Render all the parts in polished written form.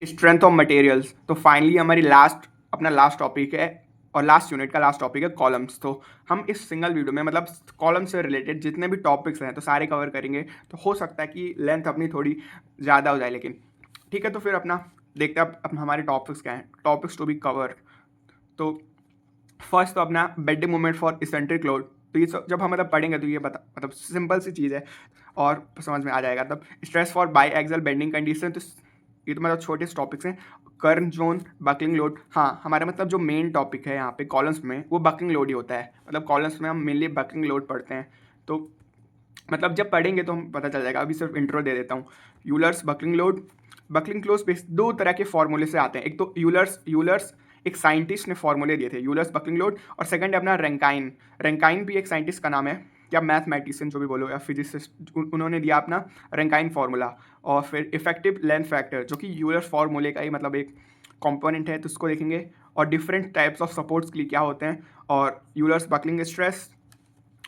Strength of materials. तो finally हमारी last topic है और लास्ट यूनिट का लास्ट टॉपिक है कॉलम्स। तो हम इस सिंगल वीडियो में मतलब कॉलम से रिलेटेड जितने भी टॉपिक्स हैं तो सारे कवर करेंगे। तो हो सकता है कि लेंथ अपनी थोड़ी ज़्यादा हो जाए, लेकिन ठीक है। तो फिर अपना देखते हैं अब हमारे टॉपिक्स क्या हैं, टॉपिक्स टू बी कवर। तो फर्स्ट तो अपना bending moment for eccentric load. तो ये जब हम मतलब पढ़ेंगे तो ये मतलब सिंपल सी चीज़ है और समझ में आ जाएगा। तब stress for biaxial bending condition, तो ये तो मतलब छोटे से टॉपिक्स हैं। कर्न जोन, बकलिंग लोड। हाँ, हमारा मतलब जो मेन टॉपिक है यहाँ पे कॉलम्स में वो बकलिंग लोड ही होता है। मतलब कॉलम्स में हम मेनली बकलिंग लोड पढ़ते हैं। तो मतलब जब पढ़ेंगे तो हम पता चल जाएगा, अभी सिर्फ इंट्रो दे देता हूँ। Euler's buckling load. Buckling load दो तरह के फॉर्मूले से आते हैं। एक तो यूलर्स एक साइंटिस्ट ने फॉर्मूले दिए थे, यूलर्स बकलिंग लोड। और सेकंड है अपना रैंकाइन। रैंकाइन भी एक साइंटिस्ट का नाम है, या मैथमेटिशियन जो भी बोलो, या फिजिसिस्ट, उन्होंने दिया अपना रैंकाइन फार्मूला। और फिर इफेक्टिव लेंथ फैक्टर जो कि यूलर्स फार्मूले का ही मतलब एक कंपोनेंट है, तो उसको देखेंगे। और डिफरेंट टाइप्स ऑफ सपोर्ट्स के लिए क्या होते हैं, और Euler's buckling stress,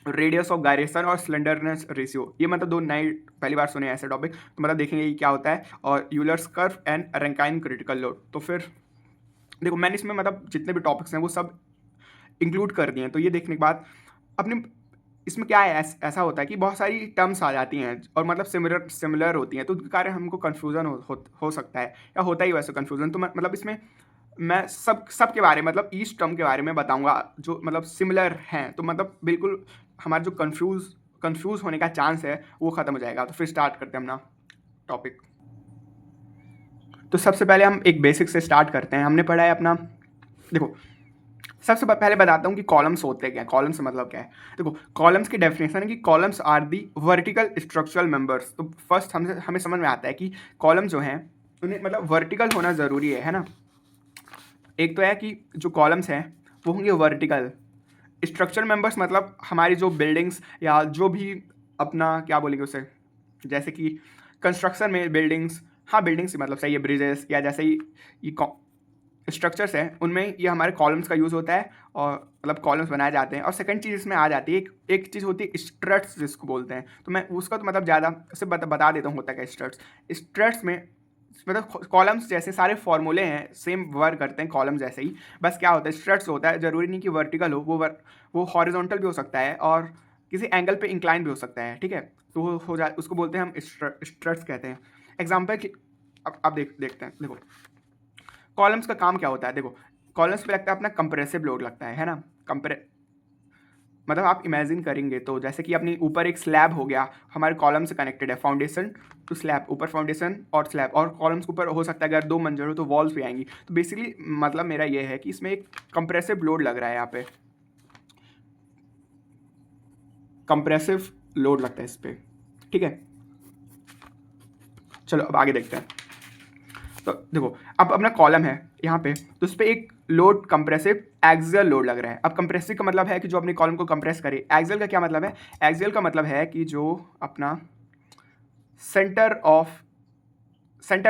radius of gyration और स्लेंडरनेस रेशियो। ये मतलब दो नए पहली बार सुने ऐसे टॉपिक, तो मतलब देखेंगे ये क्या होता है। और Euler's curve and Rankine critical load. तो फिर देखो मैंने इसमें मतलब जितने भी टॉपिक्स हैं वो सब इंक्लूड कर दिए हैं। तो ये देखने के बाद अपने इसमें क्या है, ऐसा होता है कि बहुत सारी टर्म्स आ जाती हैं और मतलब सिमिलर होती हैं, तो उसके कारण हमको कन्फ्यूज़न हो सकता है, या होता ही वैसे कन्फ्यूज़न। तो मतलब इसमें मैं सब के बारे में मतलब ईच टर्म के बारे में बताऊंगा जो मतलब सिमिलर हैं। तो मतलब बिल्कुल हमारा जो कंफ्यूज होने का चांस है वो ख़त्म हो जाएगा। तो फिर स्टार्ट करते हैं अपना टॉपिक। तो सबसे पहले हम एक बेसिक से स्टार्ट करते हैं। हमने पढ़ा है अपना, देखो सबसे पहले बताता हूँ कि कॉलम्स होते क्या है, कॉलम्स मतलब क्या है। देखो कॉलम्स की डेफिनेशन है कि columns are the vertical structural members. तो फर्स्ट हमें समझ में आता है कि कॉलम जो हैं उन्हें मतलब वर्टिकल होना ज़रूरी है ना। एक तो है कि जो कॉलम्स हैं वो होंगे वर्टिकल। स्ट्रक्चर मेंबर्स मतलब हमारी जो बिल्डिंग्स या जो भी अपना क्या बोलेंगे उसे, जैसे कि कंस्ट्रक्शन में बिल्डिंग्स, हाँ बिल्डिंग्स मतलब सही है, ब्रिजेस या जैसे ही ये स्ट्रक्चर्स हैं उनमें ये हमारे कॉलम्स का यूज़ होता है और मतलब कॉलम्स बनाए जाते हैं। और सेकंड चीज़ इसमें आ जाती है, एक चीज़ होती है स्ट्रट्स जिसको बोलते हैं। तो मैं उसका तो मतलब ज़्यादा से बता देता हूँ होता है क्या स्ट्रट्स में मतलब कॉलम्स जैसे सारे फॉर्मूले हैं सेम वर्क करते हैं कॉलम जैसे ही। बस क्या होता है स्ट्रट्स होता है, ज़रूरी नहीं कि वर्टिकल हो, वो हॉरिजॉन्टल भी हो सकता है और किसी एंगल पे इंक्लाइन भी हो सकता है, ठीक है। तो वो हो जाए उसको बोलते हैं हम स्ट्रट्स कहते हैं। एग्जाम्पल अब देखते हैं। देखो कॉलम्स का काम क्या होता है, देखो कॉलम्स पे लगता है अपना कंप्रेसिव लोड लगता है ना। मतलब आप इमेजिन करेंगे तो जैसे कि अपनी ऊपर एक स्लैब हो गया, हमारे कॉलम से कनेक्टेड है, फाउंडेशन टू स्लैब, ऊपर फाउंडेशन और स्लैब, और कॉलम्स के ऊपर हो सकता है अगर दो मंजिल हो तो वॉल्स भी आएंगी। तो बेसिकली मतलब मेरा ये है कि इसमें एक कंप्रेसिव लोड लग रहा है, यहाँ पे कंप्रेसिव लोड लगता है इस पर, ठीक है। चलो अब आगे देखते हैं। तो देखो अब अपना कॉलम है यहाँ पे, तो उस पर एक लोड कंप्रेसिव एक्सियल लोड लग रहा है। अब कंप्रेसिव का मतलब है कि जो अपने कॉलम को कंप्रेस करे। एक्सियल का क्या मतलब है, एक्सियल का मतलब है कि जो अपना सेंटर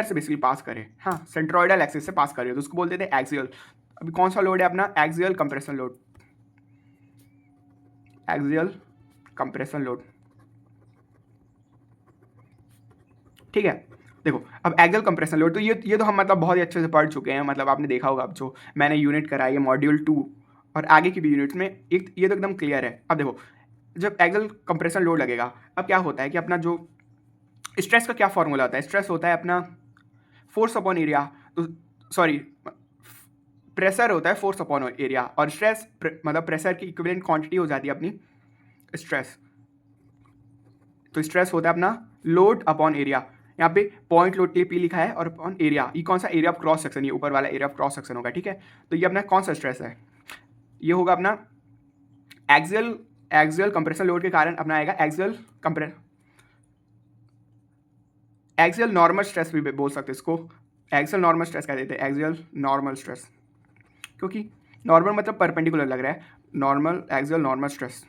से बेसिकली पास करे, हाँ सेंट्रोइडल एक्सिस से पास करे, तो उसको बोलते थे एक्सियल। अभी कौन सा लोड है अपना, axial compression load, axial compression load, ठीक है। देखो अब एक्सियल कंप्रेशन लोड, तो ये तो हम मतलब बहुत ही अच्छे से पढ़ चुके हैं, मतलब आपने देखा होगा अब जो मैंने यूनिट कराई है मॉड्यूल 2 और आगे की भी यूनिट्स में, एक ये तो एकदम क्लियर है। अब देखो जब एक्सियल कंप्रेशन लोड लगेगा, अब क्या होता है कि अपना जो स्ट्रेस का क्या फॉर्मूला होता है, स्ट्रेस होता है अपना फोर्स अपॉन एरिया, तो सॉरी प्रेशर होता है फोर्स अपॉन एरिया, और स्ट्रेस मतलब प्रेशर की इक्विवेलेंट क्वांटिटी हो जाती है अपनी स्ट्रेस। तो स्ट्रेस होता है अपना लोड अपॉन एरिया, यहाँ पे पॉइंट लोड के लिए पी लिखा है, और अपॉन एरिया, ये कौन सा एरिया ऑफ क्रॉस सेक्शन, ये ऊपर वाला एरिया ऑफ क्रॉस सेक्शन होगा, ठीक है। तो ये अपना कौन सा स्ट्रेस है, ये होगा अपना एक्सियल कंप्रेशन लोड के कारण अपना आएगा एक्सियल नॉर्मल स्ट्रेस भी बोल सकते हैं इसको, एक्सियल नॉर्मल स्ट्रेस कह देते हैं, एक्सियल नॉर्मल स्ट्रेस, क्योंकि नॉर्मल मतलब परपेंडिकुलर लग रहा है, नॉर्मल एक्सियल नॉर्मल स्ट्रेस,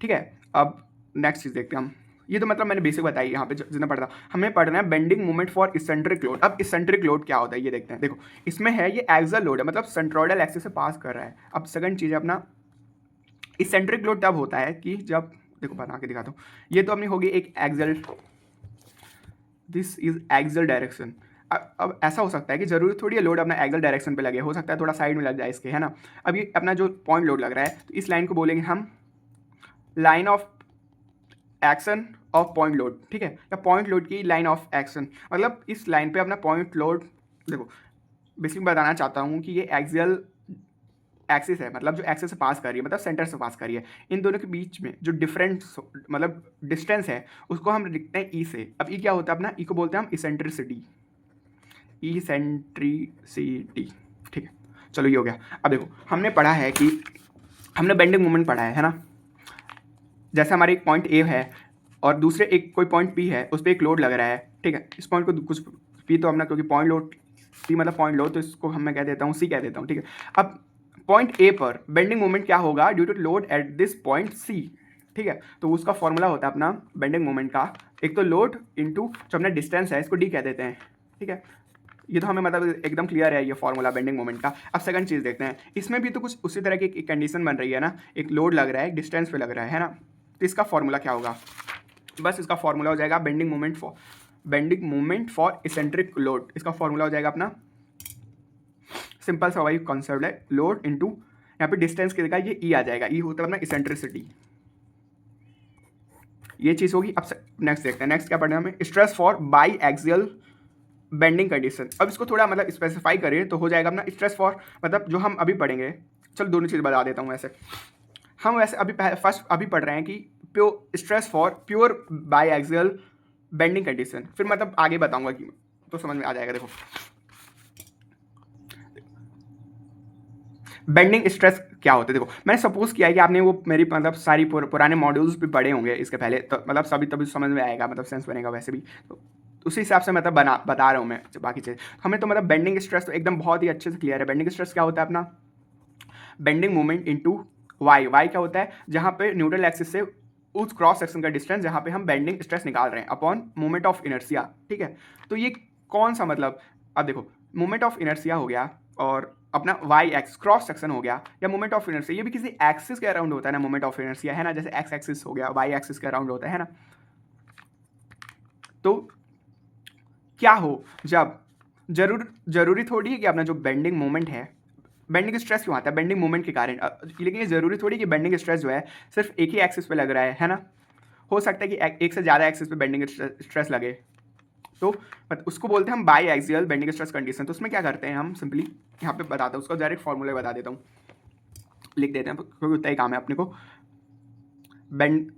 ठीक है। अब नेक्स्ट चीज़ देखते हैं हम। ये तो मतलब मैंने बेसिक बताई यहाँ पे जितना पढ़ा, हमें पढ़ना है bending moment for eccentric load. अब इसेंट्रिक लोड क्या होता है ये देखते हैं। देखो इसमें है ये एक्सियल लोड है, मतलब सेंट्रोइडल एक्सिस से पास कर रहा है। अब सेकंड चीज़ है अपना इसेंट्रिक लोड तब होता है कि जब, देखो बना के दिखाता हूँ, ये तो अपनी होगी एक axial, this is axial direction. अब ऐसा हो सकता है कि ज़रूरी थोड़ी है लोड अपना एक्सल डायरेक्शन पे लगे, हो सकता है थोड़ा साइड में लग जाए इसके, है ना। अब ये अपना जो पॉइंट लोड लग रहा है तो इस लाइन को बोलेंगे हम line of action of point load, ठीक है, या पॉइंट लोड की लाइन ऑफ एक्शन। मतलब इस लाइन पे अपना पॉइंट लोड, देखो बेसिकली बताना चाहता हूँ कि ये एक्सियल एक्सिस है, मतलब जो एक्सिस से पास कर रही है, मतलब सेंटर से पास कर रही है, इन दोनों के बीच में जो डिफरेंस मतलब डिस्टेंस है उसको हम लिखते हैं ई से। अब ई क्या होता है अपना, ई को बोलते हैं हम इसेंट्रिसिटी, इसेंट्रिसिटी, ठीक है। चलो ये हो गया। अब देखो हमने पढ़ा है कि हमने बेंडिंग मोमेंट पढ़ा है ना। जैसे हमारे एक पॉइंट ए है और दूसरे एक कोई पॉइंट पी है, उस पर एक लोड लग रहा है, ठीक है। इस पॉइंट को कुछ पी तो हमने, क्योंकि पॉइंट लोड पी मतलब पॉइंट लोड, तो इसको हम मैं कह देता हूँ सी कह देता हूँ, ठीक है। अब पॉइंट ए पर बेंडिंग मोमेंट क्या होगा due to load at this point C, ठीक है। तो उसका फॉर्मूला होता है अपना बेंडिंग मोमेंट का, एक तो लोड इंटू जो अपना डिस्टेंस है, इसको डी कह देते हैं, ठीक है। ये तो हमें मतलब एकदम क्लियर है ये फॉर्मूला बेंडिंग मोमेंट का। अब सेकंड चीज़ देखते हैं, इसमें भी तो कुछ उसी तरह की एक कंडीशन बन रही है ना, एक लोड लग रहा है, एक डिस्टेंस पे लग रहा है ना। तो इसका फॉर्मूला क्या होगा, बस इसका फॉर्मूला हो जाएगा bending moment for eccentric load. इसका फॉर्मूला हो जाएगा अपना, सिंपल सा वही कॉन्सेप्ट है, लोड इंटू यहाँ पे डिस्टेंस की जगह ये ई आ जाएगा, ई होता है अपना इसेंट्रिसिटी, ये चीज़ होगी। अब नेक्स्ट देखते हैं, नेक्स्ट क्या पढ़ना है हमें, stress for by axial bending condition. अब इसको थोड़ा मतलब स्पेसिफाई करें तो हो जाएगा अपना स्ट्रेस फॉर, मतलब जो हम अभी पढ़ेंगे, चलो दोनों चीज़ बता देता हूँ। वैसे हम वैसे अभी फर्स्ट अभी पढ़ रहे हैं कि pure stress for pure by axial bending condition, फिर मतलब आगे बताऊंगा कि तो समझ में आ जाएगा। देखो बेंडिंग स्ट्रेस क्या होता है, देखो मैंने सपोज किया है कि आपने वो मेरी मतलब सारी पुराने मॉड्यूल्स भी पढ़े होंगे इसके पहले, तो मतलब सभी तभी समझ में आएगा, मतलब सेंस बनेगा वैसे भी। तो उसी हिसाब से मतलब बता रहा हूँ मैं बाकी चीज़। हमें तो मतलब बेंडिंग स्ट्रेस तो एकदम बहुत ही अच्छे से क्लियर है। बेंडिंग स्ट्रेस क्या होता है अपना, bending moment into Y. Y क्या होता है, जहाँ पे न्यूट्रल एक्सिस से उस क्रॉस सेक्शन का डिस्टेंस जहाँ पे हम बेंडिंग स्ट्रेस निकाल रहे हैं अपॉन मोमेंट ऑफ इनर्शिया, ठीक है। तो ये कौन सा मतलब, अब देखो मोमेंट ऑफ इनर्शिया हो गया और अपना वाई एक्स क्रॉस सेक्शन हो गया, या मोमेंट ऑफ इनर्शिया ये भी किसी एक्सिस के अराउंड होता है ना, मोमेंट ऑफ इनर्शिया है ना, जैसे एक्स एक्सिस हो गया, वाई एक्सिस के अराउंड होता है ना। तो क्या हो जब जरूरी थोड़ी है कि अपना जो बेंडिंग मोमेंट है, बेंडिंग स्ट्रेस क्यों आता है, बेंडिंग मोमेंट के कारण। लेकिन ये जरूरी थोड़ी कि बेंडिंग स्ट्रेस जो है सिर्फ एक ही एक्सिस पे लग रहा है ना। हो सकता है कि एक से ज़्यादा एक्सिस पे बेंडिंग स्ट्रेस लगे, तो उसको बोलते हैं हम by axial bending stress condition. तो उसमें क्या करते हैं हम, सिंपली यहाँ पे बताता हूँ, उसका डायरेक्ट फॉर्मूला बता देता हूँ, लिख देते हैं क्योंकि उतना ही काम है अपने को। Bend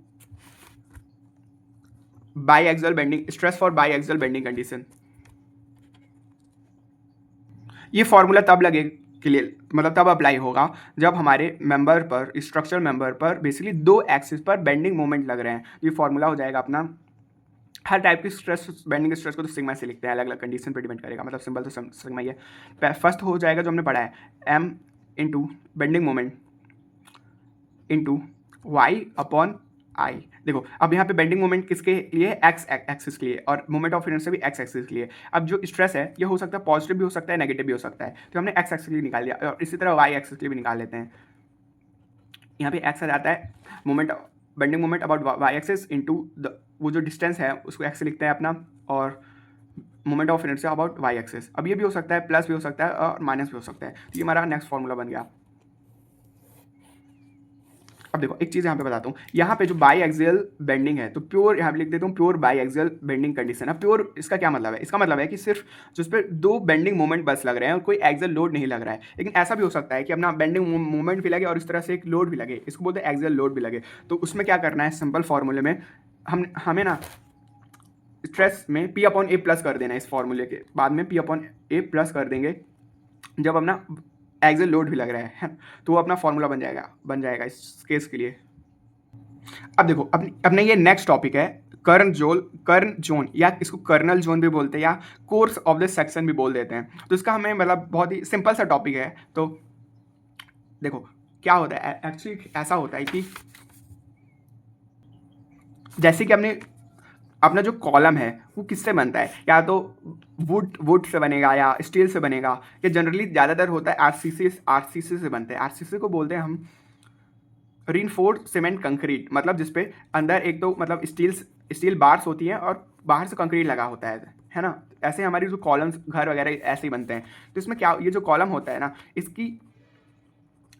by axial bending stress for by axial bending condition, ये फॉर्मूला तब लगे के लिए मतलब तब अप्लाई होगा जब हमारे मेंबर पर, स्ट्रक्चर मेंबर पर बेसिकली दो एक्सिस पर बेंडिंग मोमेंट लग रहे हैं। ये फॉर्मूला हो जाएगा अपना, हर टाइप की स्ट्रेस बेंडिंग स्ट्रेस को तो सिग्मा से लिखते हैं, अलग अलग कंडीशन पर डिपेंड करेगा, मतलब सिंपल तो सिग्मा ही है। फर्स्ट हो जाएगा जो हमने पढ़ा है, M into bending moment into Y upon I. देखो अब यहाँ पे बेंडिंग मोमेंट किसके लिए, एक्स एक्सिस के लिए, और मोमेंट ऑफ इनर्शिया भी एक्स एक्सिस के लिए। अब जो स्ट्रेस है ये हो सकता है पॉजिटिव भी हो सकता है, नेगेटिव भी हो सकता है, तो हमने एक्स एक्सिस के लिए निकाल दिया, और इसी तरह वाई एक्सिस के लिए भी निकाल लेते हैं। यहाँ पे एक्स आ जाता है moment bending moment about Y axis into the वो जो डिस्टेंस है उसको एक्स लिखते हैं अपना, और moment of inertia about Y axis. अब ये भी हो सकता है प्लस भी हो सकता है और माइनस भी हो सकता है। तो ये हमारा नेक्स्ट फॉर्मूला बन गया। अब देखो एक चीज़ यहाँ पे बताता हूँ, यहाँ पे जो बाई एक्सियल बेंडिंग है तो प्योर यहाँ पे लिख देता हूँ pure by axial bending condition है। प्योर इसका क्या मतलब है, इसका मतलब है कि सिर्फ जिस पे दो बेंडिंग मोमेंट बस लग रहे हैं और कोई एक्सियल लोड नहीं लग रहा है। लेकिन ऐसा भी हो सकता है कि अपना बेंडिंग मोमेंट भी लगे और इस तरह से एक लोड भी लगे, इसको बोलते हैं एक्सियल लोड भी लगे। तो उसमें क्या करना है, सिंपल फॉर्मूले में हमें ना स्ट्रेस में पी अपॉन ए प्लस कर देना है, इस फॉर्मूले के बाद में पी अपॉन ए प्लस कर देंगे जब अपना एक्सियल लोड भी लग रहा है, तो वो अपना फॉर्मूला बन जाएगा इस केस के लिए। अब देखो अपने ये नेक्स्ट टॉपिक है कर्न जोन, या इसको कर्नल जोन भी बोलते हैं, या कोर्स ऑफ द सेक्शन भी बोल देते हैं। तो इसका हमें मतलब बहुत ही सिंपल सा टॉपिक है। तो देखो क्या होता है, एक्चुअली ऐसा होता है कि जैसे कि अपना जो कॉलम है वो किससे बनता है, या तो वुड से बनेगा या स्टील से बनेगा, या जनरली ज़्यादातर होता है आरसीसी से बनते हैं। आरसीसी को बोलते हैं हम रीइंफोर्स्ड सीमेंट कंक्रीट, मतलब जिसपे अंदर एक तो मतलब स्टील बार्स होती हैं और बाहर से कंक्रीट लगा होता है ना। ऐसे हमारी जो कॉलम्स घर वगैरह ऐसे ही बनते हैं। तो इसमें क्या, ये जो कॉलम होता है ना, इसकी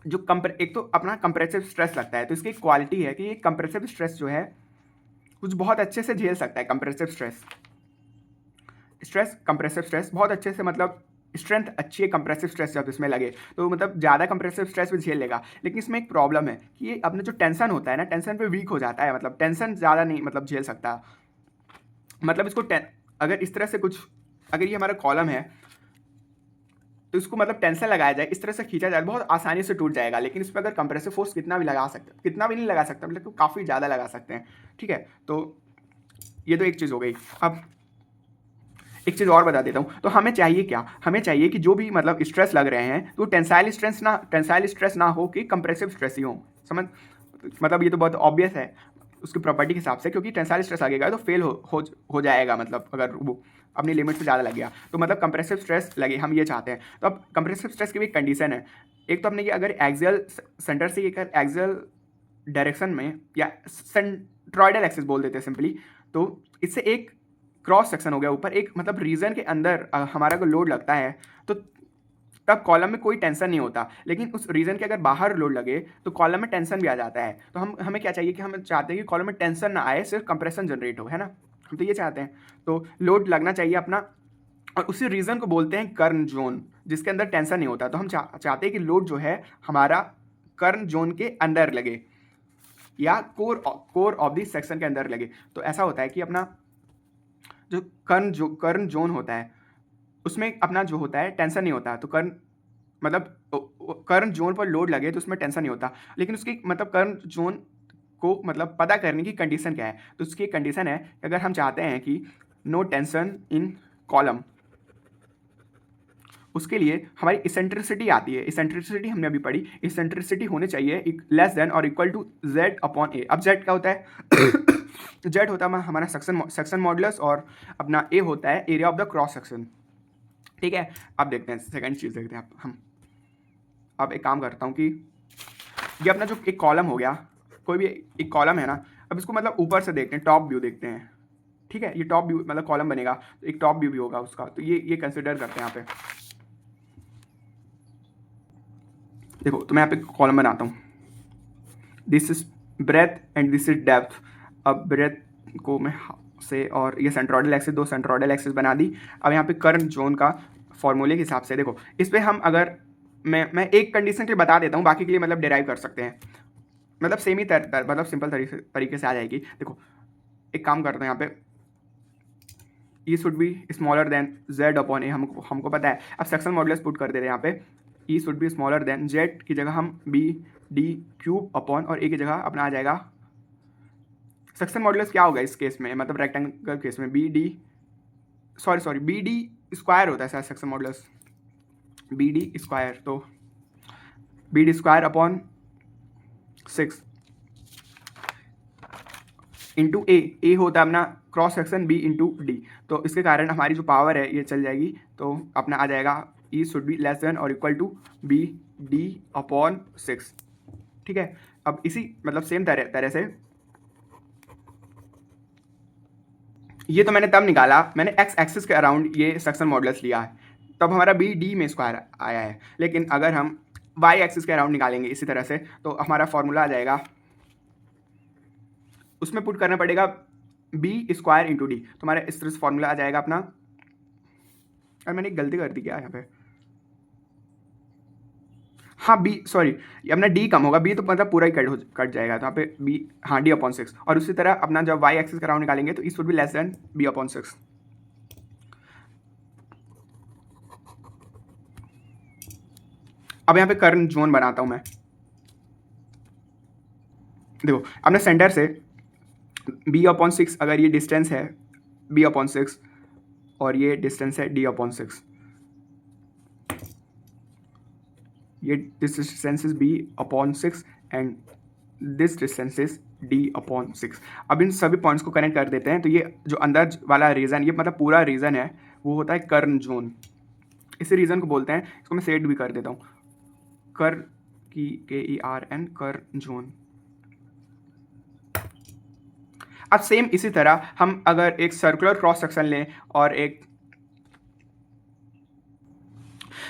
जो एक तो अपना कंप्रेसिव स्ट्रेस लगता है, तो इसकी एक क्वालिटी है कि ये कंप्रेसिव स्ट्रेस जो है कुछ बहुत अच्छे से झेल सकता है। कंप्रेसिव स्ट्रेस कंप्रेसिव स्ट्रेस बहुत अच्छे से, मतलब स्ट्रेंथ अच्छी है कंप्रेसिव स्ट्रेस जब इसमें लगे तो मतलब ज़्यादा कंप्रेसिव स्ट्रेस भी झेल लेगा। लेकिन इसमें एक प्रॉब्लम है कि ये अपने जो टेंशन होता है ना, टेंशन पे वीक हो जाता है, मतलब टेंशन ज़्यादा नहीं मतलब झेल सकता। मतलब इसको अगर इस तरह से कुछ, अगर ये हमारा कॉलम है तो इसको मतलब टेंशन लगाया जाए, इस तरह से खींचा जाए, बहुत आसानी से टूट जाएगा। लेकिन इस पर अगर कंप्रेसिव फोर्स कितना भी लगा सकते, कितना भी नहीं लगा सकता, मतलब तो काफ़ी ज़्यादा लगा सकते हैं। ठीक है, तो ये तो एक चीज़ हो गई। अब एक चीज़ और बता देता हूँ, तो हमें चाहिए क्या, हमें चाहिए कि जो भी मतलब स्ट्रेस लग रहे हैं तो टेंसाइल स्ट्रेस ना हो कि कंप्रेसिव स्ट्रेस ही हो। समझ, मतलब ये तो बहुत ऑब्वियस है उसकी प्रॉपर्टी के हिसाब से, क्योंकि टेंसाइल स्ट्रेस लगेगा तो फेल हो जाएगा, मतलब अगर वो अपनी लिमिट से ज़्यादा लग गया तो मतलब कंप्रेसिव स्ट्रेस लगे, हम ये चाहते हैं। तो अब कंप्रेसिव स्ट्रेस की भी एक कंडीशन है। एक तो अपने ये अगर एक्सियल सेंटर से एक एक्सियल डायरेक्शन में, या सेंट्रॉइडल एक्सिस बोल देते हैं सिंपली, तो इससे एक क्रॉस सेक्शन हो गया ऊपर, एक मतलब रीजन के अंदर हमारा को लोड लगता है तो तब कॉलम में कोई टेंशन नहीं होता। लेकिन उस रीजन के अगर बाहर लोड लगे तो कॉलम में टेंशन भी आ जाता है। तो हमें क्या चाहिए कि हम चाहते हैं कि कॉलम में टेंशन ना आए, सिर्फ कंप्रेशन जनरेट हो, है ना, हम तो ये चाहते हैं। तो लोड लगना चाहिए अपना, और उसी रीजन को बोलते हैं कर्न जोन, जिसके अंदर टेंशन नहीं होता। तो हम चाहते हैं कि लोड जो है हमारा कर्न जोन के अंदर लगे या कोर ऑफ द सेक्शन के अंदर लगे। तो ऐसा होता है कि अपना जो कर्न जोन होता है उसमें अपना जो होता है टेंशन नहीं होता। तो कर्न जोन पर लोड लगे तो उसमें टेंशन नहीं होता। लेकिन उसकी मतलब कर्न जोन को मतलब पता करने की कंडीशन क्या है, तो उसकी एक कंडीशन है कि अगर हम चाहते हैं कि नो टेंशन इन कॉलम, उसके लिए हमारी इसेंट्रिसिटी आती है। इसेंट्रिसिटी हमने अभी पढ़ी, इसेंट्रिसिटी होनी चाहिए लेस देन और इक्वल टू जेड अपॉन ए। अब जेड क्या होता है जेड होता है हमारा सेक्शन मॉडुलस, और अपना ए होता है area of the cross section. ठीक है, अब देखते हैं सेकंड चीज़ देखते हैं हम। अब एक काम करता हूँ कि ये अपना जो एक कॉलम हो गया, कोई भी एक कॉलम है ना, अब इसको मतलब ऊपर से देखते हैं, टॉप व्यू देखते हैं। ठीक है, ये टॉप व्यू मतलब कॉलम बनेगा तो एक टॉप व्यू भी होगा उसका, तो ये कंसिडर करते हैं यहाँ पे। देखो, तो मैं यहाँ पे कॉलम बनाता हूँ, this is breadth and this is depth. अब ब्रेथ को मैं से, और ये सेंट्रोइडल एक्सिस, दो सेंट्रोइडल एक्सिस बना दी। अब यहाँ पे कर्न जोन का फॉर्मूले के हिसाब से देखो, इस पर हम अगर मैं एक कंडीशन के लिए बता देता हूँ, बाकी के लिए मतलब डिराइव कर सकते हैं, मतलब सेम ही मतलब सिंपल तरीके से आ जाएगी। देखो, एक काम करते हैं यहाँ पे, E should be smaller than Z upon A, हमको पता है। अब सेक्शन मॉडुलस पुट कर देते हैं यहाँ पे, E should be smaller than Z की जगह हम बी डी क्यूब अपॉन, और ए की जगह अपना आ जाएगा सेक्शन मॉडुलस क्या होगा इस केस में, मतलब रेक्टेंगल केस में B D B D square होता है शायद section modulus, B D square, तो B D square upon 6 into A होता है अपना cross section B into D. तो इसके कारण हमारी जो पावर है ये चल जाएगी, तो अपना आ जाएगा E should be less than और equal to B D upon 6। ठीक है, अब इसी मतलब सेम तरह से ये तो मैंने तब निकाला, मैंने एक्स एक्सिस के अराउंड ये सेक्शन मॉडुलस लिया है, तब हमारा बी डी में स्क्वायर आया है। लेकिन अगर हम वाई एक्सिस के अराउंड निकालेंगे इसी तरह से, तो हमारा फॉर्मूला आ जाएगा, उसमें पुट करना पड़ेगा बी स्क्वायर इंटू डी। तो हमारा इस तरह से फॉर्मूला आ जाएगा अपना, और मैंने एक गलती कर दी क्या यहाँ पे, हाँ बी सॉरी, अपना डी कम होगा, बी तो मतलब पूरा ही कट जाएगा, तो यहाँ पे बी, हाँ डी अपॉन 6। और उसी तरह अपना जब वाई एक्सिस का राउंड निकालेंगे तो इस would be less than B upon 6। अब यहाँ पे कर्न जोन बनाता हूँ मैं। देखो, अपने सेंटर से बी अपॉन 6 अगर ये डिस्टेंस है बी अपॉन 6, और ये डिस्टेंस है डी अपॉन 6, ये this distance is B upon 6 and this distance is D upon 6। अब इन सभी पॉइंट्स को कनेक्ट कर देते हैं, तो ये जो अंदर वाला रीजन, ये मतलब पूरा रीजन है, वो होता है कर्न जोन। इसी रीजन को बोलते हैं, इसको मैं सेट भी कर देता हूँ, कर की KERN कर्न जोन। अब सेम इसी तरह हम अगर एक सर्कुलर क्रॉस सेक्शन लें और एक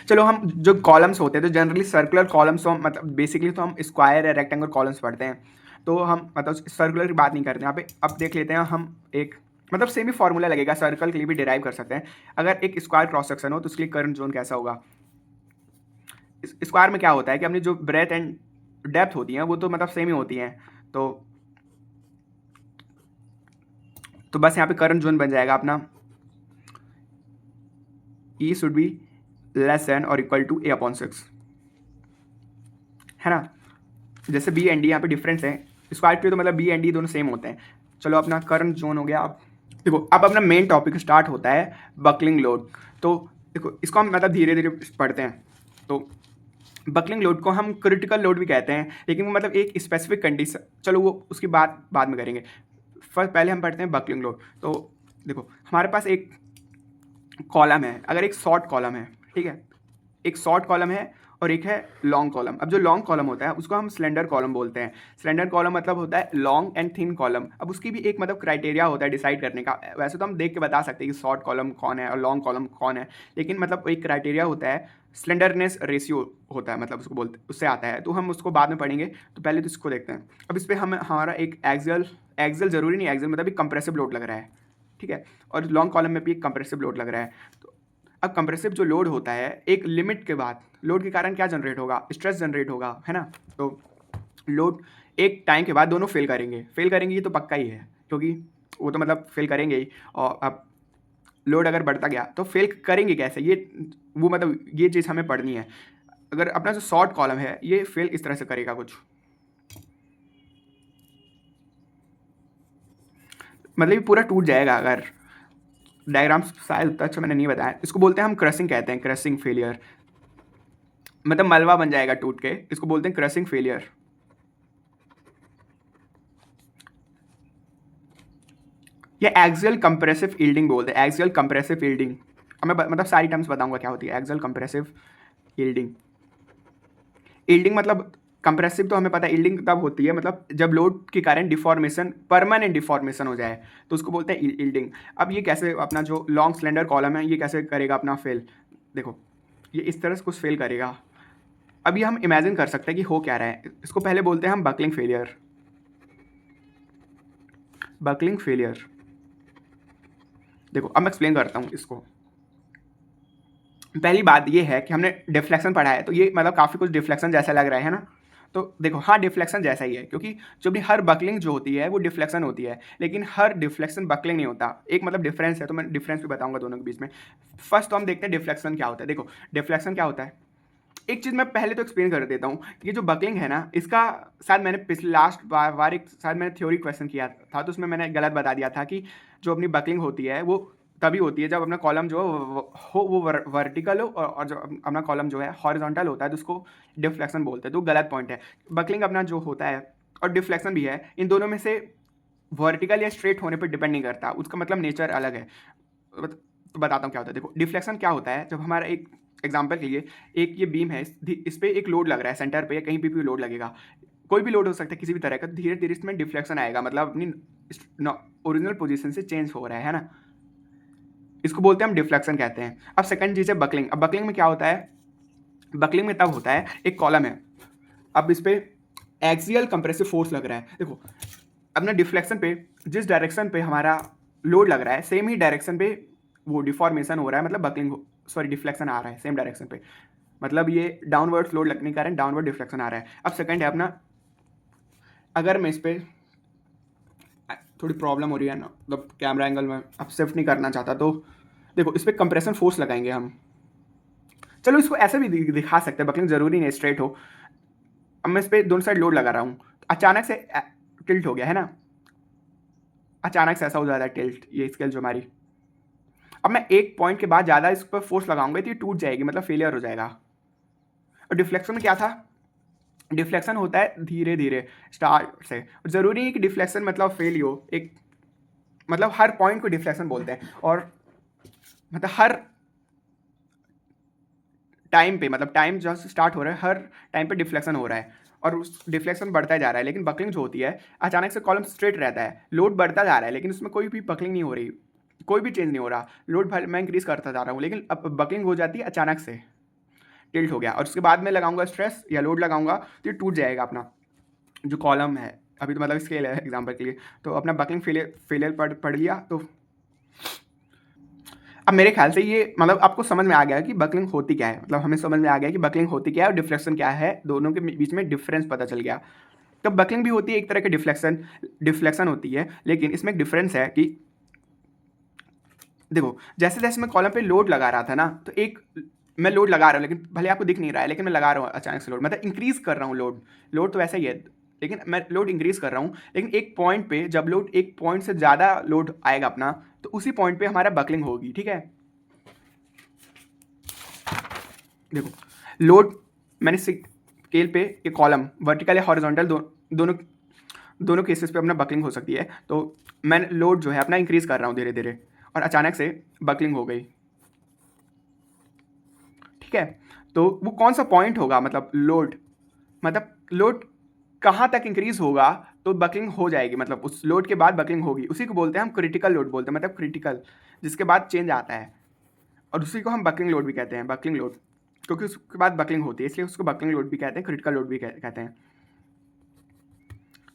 चलो हम जो कॉलम्स होते हैं तो जनरली सर्कुलर कॉलम्स तो हम मतलब बेसिकली तो हम स्क्वायर या रेक्टेंगल कॉलम्स पढ़ते हैं, तो हम मतलब सर्कुलर की बात नहीं करते यहाँ पे। अब देख लेते हैं हम एक मतलब सेम ही फॉर्मूला लगेगा, सर्कल के लिए भी डिराइव कर सकते हैं। अगर एक स्क्वायर क्रॉस सेक्शन हो तो उसके लिए करंट जोन कैसा होगा। स्क्वायर में क्या होता है कि अपनी जो ब्रेथ एंड डेप्थ होती हैं वो तो मतलब सेम ही होती हैं, तो बस यहाँ पे करंट जोन बन जाएगा अपना E should be less than और इक्वल टू A/6, है ना। जैसे बी एंड डी यहाँ पे डिफरेंस है, स्क्वायर के तो मतलब बी एंड डी दोनों सेम होते हैं। चलो अपना करंट जोन हो गया। अब देखो अब अपना मेन टॉपिक स्टार्ट होता है बकलिंग लोड। तो देखो इसको हम मतलब धीरे धीरे पढ़ते हैं। तो बकलिंग लोड को हम क्रिटिकल लोड भी कहते हैं, लेकिन वो मतलब एक स्पेसिफिक कंडीशन, चलो वो उसकी बात बाद में करेंगे। फर्स्ट पहले हम पढ़ते हैं बकलिंग लोड। तो देखो हमारे पास एक कॉलम है, अगर एक शॉर्ट कॉलम है, ठीक है, एक शॉर्ट कॉलम है और एक है लॉन्ग कॉलम। अब जो लॉन्ग कॉलम होता है उसको हम स्लेंडर कॉलम बोलते हैं। स्लेंडर कॉलम मतलब होता है लॉन्ग एंड थिन कॉलम। अब उसकी भी एक मतलब क्राइटेरिया होता है डिसाइड करने का। वैसे तो हम देख के बता सकते हैं कि शॉर्ट कॉलम कौन है और लॉन्ग कॉलम कौन है, लेकिन मतलब एक क्राइटेरिया होता है, स्लेंडरनेस रेशियो होता है, मतलब उसको बोलते उससे आता है, तो हम उसको बाद में पढ़ेंगे। तो पहले तो इसको देखते हैं। अब इस पर हम हमारा एक एक्सियल जरूरी नहीं, एक्सियल मतलब एक कंप्रेसिव लोड लग रहा है, ठीक है, और लॉन्ग कॉलम में भी एक कंप्रेसिव लोड लग रहा है। तो अब कंप्रेसिव जो लोड होता है एक लिमिट के बाद लोड के कारण क्या जनरेट होगा, स्ट्रेस जनरेट होगा, है ना। तो लोड एक टाइम के बाद दोनों फेल करेंगे, ये तो पक्का ही है, क्योंकि वो तो मतलब फेल करेंगे ही। और अब लोड अगर बढ़ता गया तो फेल करेंगे कैसे, ये वो मतलब ये चीज़ हमें पढ़नी है। अगर अपना जो शॉर्ट कॉलम है ये फेल इस तरह से करेगा कुछ, मतलब ये पूरा टूट जाएगा। अगर डायग्राम शायद उतना अच्छा मैंने नहीं बताया, इसको बोलते हैं हम क्रशिंग कहते हैं, क्रशिंग फेलियर, मतलब मलबा बन जाएगा टूट के, इसको बोलते हैं क्रशिंग फेलियर। ये एक्सियल कंप्रेसिव यील्डिंग बोलते हैं, एक्सियल कंप्रेसिव यील्डिंग। अब मैं मतलब सारी टर्म्स बताऊंगा क्या होती है एक्सियल कंप्रेसिव यील्डिंग। यील्डिंग मतलब कंप्रेसिव तो हमें पता है, यील्डिंग तब होती है मतलब जब लोड के कारण डिफॉर्मेशन, परमानेंट डिफॉर्मेशन हो जाए, तो उसको बोलते हैं यील्डिंग। अब ये कैसे अपना जो लॉन्ग स्लेंडर कॉलम है ये कैसे करेगा अपना फेल, देखो ये इस तरह से कुछ फेल करेगा। अब ये हम इमेजिन कर सकते हैं कि हो क्या रहा है, इसको पहले बोलते हैं हम बकलिंग फेलियर। बकलिंग फेलियर, देखो अब मैं एक्सप्लेन करता हूँ इसको। पहली बात ये है कि हमने डिफ्लेक्शन पढ़ा है, तो ये मतलब काफ़ी कुछ डिफ्लेक्शन जैसा लग रहा है ना। तो देखो हाँ डिफ्लेक्शन जैसा ही है, क्योंकि जो भी हर बकलिंग जो होती है वो डिफ्लेक्शन होती है, लेकिन हर डिफ्लेक्शन बकलिंग नहीं होता, एक मतलब डिफरेंस है। तो मैं डिफरेंस भी बताऊंगा दोनों के बीच में। फर्स्ट तो हम देखते हैं डिफ्लेक्शन क्या होता है। देखो डिफ्लेक्शन क्या होता है, एक चीज़ मैं पहले तो एक्सप्लेन कर देता हूँ। ये जो बकलिंग है ना, इसका शायद मैंने पिछले लास्ट बार एक शायद मैंने थ्योरी क्वेश्चन किया था, तो उसमें मैंने गलत बता दिया था कि जो अपनी बकलिंग होती है वो तभी होती है जब अपना कॉलम जो हो वो वर्टिकल हो, और जो अपना कॉलम जो है हॉरिजॉन्टल होता है, तो उसको डिफ्लेक्शन बोलते हैं। तो गलत पॉइंट है। बकलिंग अपना जो होता है और डिफ्लेक्शन भी है, इन दोनों में से वर्टिकल या स्ट्रेट होने पर डिपेंड नहीं करता, उसका मतलब नेचर अलग है। तो बताता हूँ क्या होता है। देखो डिफ्लेक्शन क्या होता है, जब हमारा एक एग्जाम्पल के लिए एक ये बीम है, इस पर एक लोड लग रहा है सेंटर पे या कहीं भी लोड लगेगा, कोई भी लोड हो सकता है किसी भी तरह का, धीरे धीरे इसमें डिफ्लेक्शन आएगा, मतलब अपनी ओरिजिनल पोजीशन से चेंज हो रहा है ना, इसको बोलते हैं हम डिफ्लेक्शन कहते हैं। अब सेकंड चीज़ है बकलिंग। अब बकलिंग में क्या होता है, बकलिंग में तब होता है एक कॉलम है, अब इस पर एक्सियल कंप्रेसिव फोर्स लग रहा है। देखो अपना डिफ्लेक्शन पे जिस डायरेक्शन पे हमारा लोड लग रहा है सेम ही डायरेक्शन पे वो डिफॉर्मेशन हो रहा है, मतलब बकलिंग सॉरी डिफ्लेक्शन आ रहा है सेम डायरेक्शन पे, मतलब ये डाउनवर्ड फ्लो लगने के कारण डाउनवर्ड डिफ्लेक्शन आ रहा है। अब सेकंड है अपना, अगर मैं इस पर थोड़ी प्रॉब्लम हो रही है ना, मतलब कैमरा एंगल में अब शिफ्ट नहीं करना चाहता, तो देखो इस पर कंप्रेशन फोर्स लगाएंगे हम। चलो इसको ऐसे भी दिखा सकते हैं, बकलिंग जरूरी नहीं स्ट्रेट हो। अब मैं इस पर दोनों साइड लोड लगा रहा हूँ, अचानक से टिल्ट हो गया है ना, अचानक से ऐसा हो जाता है टिल्ट, ये स्केल जो हमारी, अब मैं एक पॉइंट के बाद ज़्यादा इस पर फोर्स लगाऊंगा तो ये टूट जाएगी, मतलब फेलियर हो जाएगा। और डिफ्लेक्शन में क्या था, डिफ्लेक्शन होता है धीरे धीरे स्टार्ट से, और ज़रूरी नहीं कि डिफ्लेक्शन मतलब फेल हो, एक मतलब हर पॉइंट को डिफ्लेक्शन बोलते हैं, और मतलब हर टाइम पे, मतलब टाइम जहाँ से स्टार्ट हो रहा है हर टाइम पे डिफ्लेक्शन हो रहा है, और उस डिफ्लेक्शन बढ़ता जा रहा है। लेकिन बकलिंग जो होती है अचानक से कॉलम स्ट्रेट रहता है, लोड बढ़ता जा रहा है लेकिन उसमें कोई भी बकलिंग नहीं हो रही, कोई भी चेंज नहीं हो रहा, लोड मैं इंक्रीज करता जा रहा हूँ, लेकिन अब बकलिंग हो जाती है अचानक से, टिल्ट हो गया, और उसके बाद में लगाऊंगा स्ट्रेस या लोड लगाऊंगा तो ये टूट जाएगा अपना जो कॉलम है। अभी तो मतलब स्केल है एग्जाम्पल के लिए, तो अपना बकलिंग फेलियर पढ़ लिया। तो अब मेरे ख्याल से ये मतलब आपको समझ में आ गया कि बकलिंग होती क्या है, मतलब हमें समझ में आ गया कि बकलिंग होती क्या है और डिफ्लेक्शन क्या है, दोनों के बीच में डिफरेंस पता चल गया। तो बकलिंग भी होती है एक तरह की डिफ्लेक्शन होती है, लेकिन इसमें एक डिफरेंस है कि देखो जैसे जैसे मैं कॉलम पे लोड लगा रहा था ना, तो एक मैं लोड लगा रहा हूँ, लेकिन भले आपको दिख नहीं रहा है, लेकिन मैं लगा रहा हूँ अचानक से लोड, मतलब इंक्रीज कर रहा हूँ लोड तो वैसा ही है, लेकिन मैं लोड इंक्रीज कर रहा हूँ। लेकिन एक पॉइंट पे जब लोड एक पॉइंट से ज़्यादा लोड आएगा अपना, तो उसी पॉइंट पे हमारा बकलिंग होगी। ठीक है, देखो लोड मैंने स्केल पे ये कॉलम वर्टिकल या हॉरिजॉन्टल दोनों दोनों केसेस पे अपना बकलिंग हो सकती है। तो मैं लोड जो है अपना इंक्रीज कर रहा हूँ धीरे धीरे, और अचानक से बकलिंग हो गई। ठीक है, तो वो कौन सा पॉइंट होगा, मतलब लोड कहाँ तक इंक्रीज होगा तो बकलिंग हो जाएगी, मतलब उस लोड के बाद बकलिंग होगी, उसी को बोलते हैं हम क्रिटिकल लोड बोलते हैं, मतलब क्रिटिकल जिसके बाद चेंज आता है, और उसी को हम बकलिंग लोड भी कहते हैं, बकलिंग लोड, क्योंकि उसके बाद बकलिंग होती है इसलिए उसको बकलिंग लोड भी कहते हैं, क्रिटिकल लोड भी कहते हैं।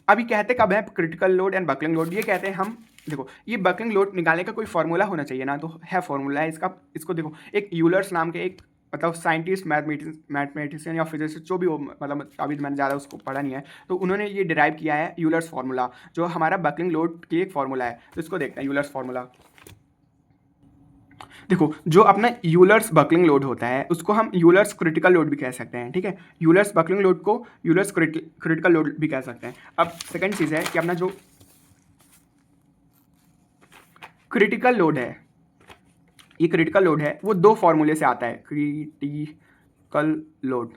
अभी कहते कब है critical load and buckling load, ये कहते हैं हम, देखो ये बकलिंग लोड निकालने का कोई फॉर्मूला होना चाहिए ना, तो है फॉर्मूला है इसका, इसको देखो एक यूलर्स नाम के एक मतलब साइंटिस्ट मैथमेटिशियन या फिजिसिस्ट जो भी हो, मतलब अभी मैंने ज़्यादा उसको पढ़ा नहीं है, तो उन्होंने ये डिराइव किया है यूलर्स फार्मूला, जो हमारा बकलिंग लोड की एक फार्मूला है। तो इसको देखते हैं यूलर्स फार्मूला। देखो जो अपना यूलर्स बकलिंग लोड होता है उसको हम यूलर्स क्रिटिकल लोड भी कह सकते हैं। ठीक है, यूलर्स बकलिंग लोड को यूलर्स क्रिटिकल लोड भी कह सकते हैं। अब सेकंड चीज़ है कि अपना जो क्रिटिकल लोड है, ये क्रिटिकल लोड है वो दो फॉर्मूले से आता है। क्रिटिकल लोड,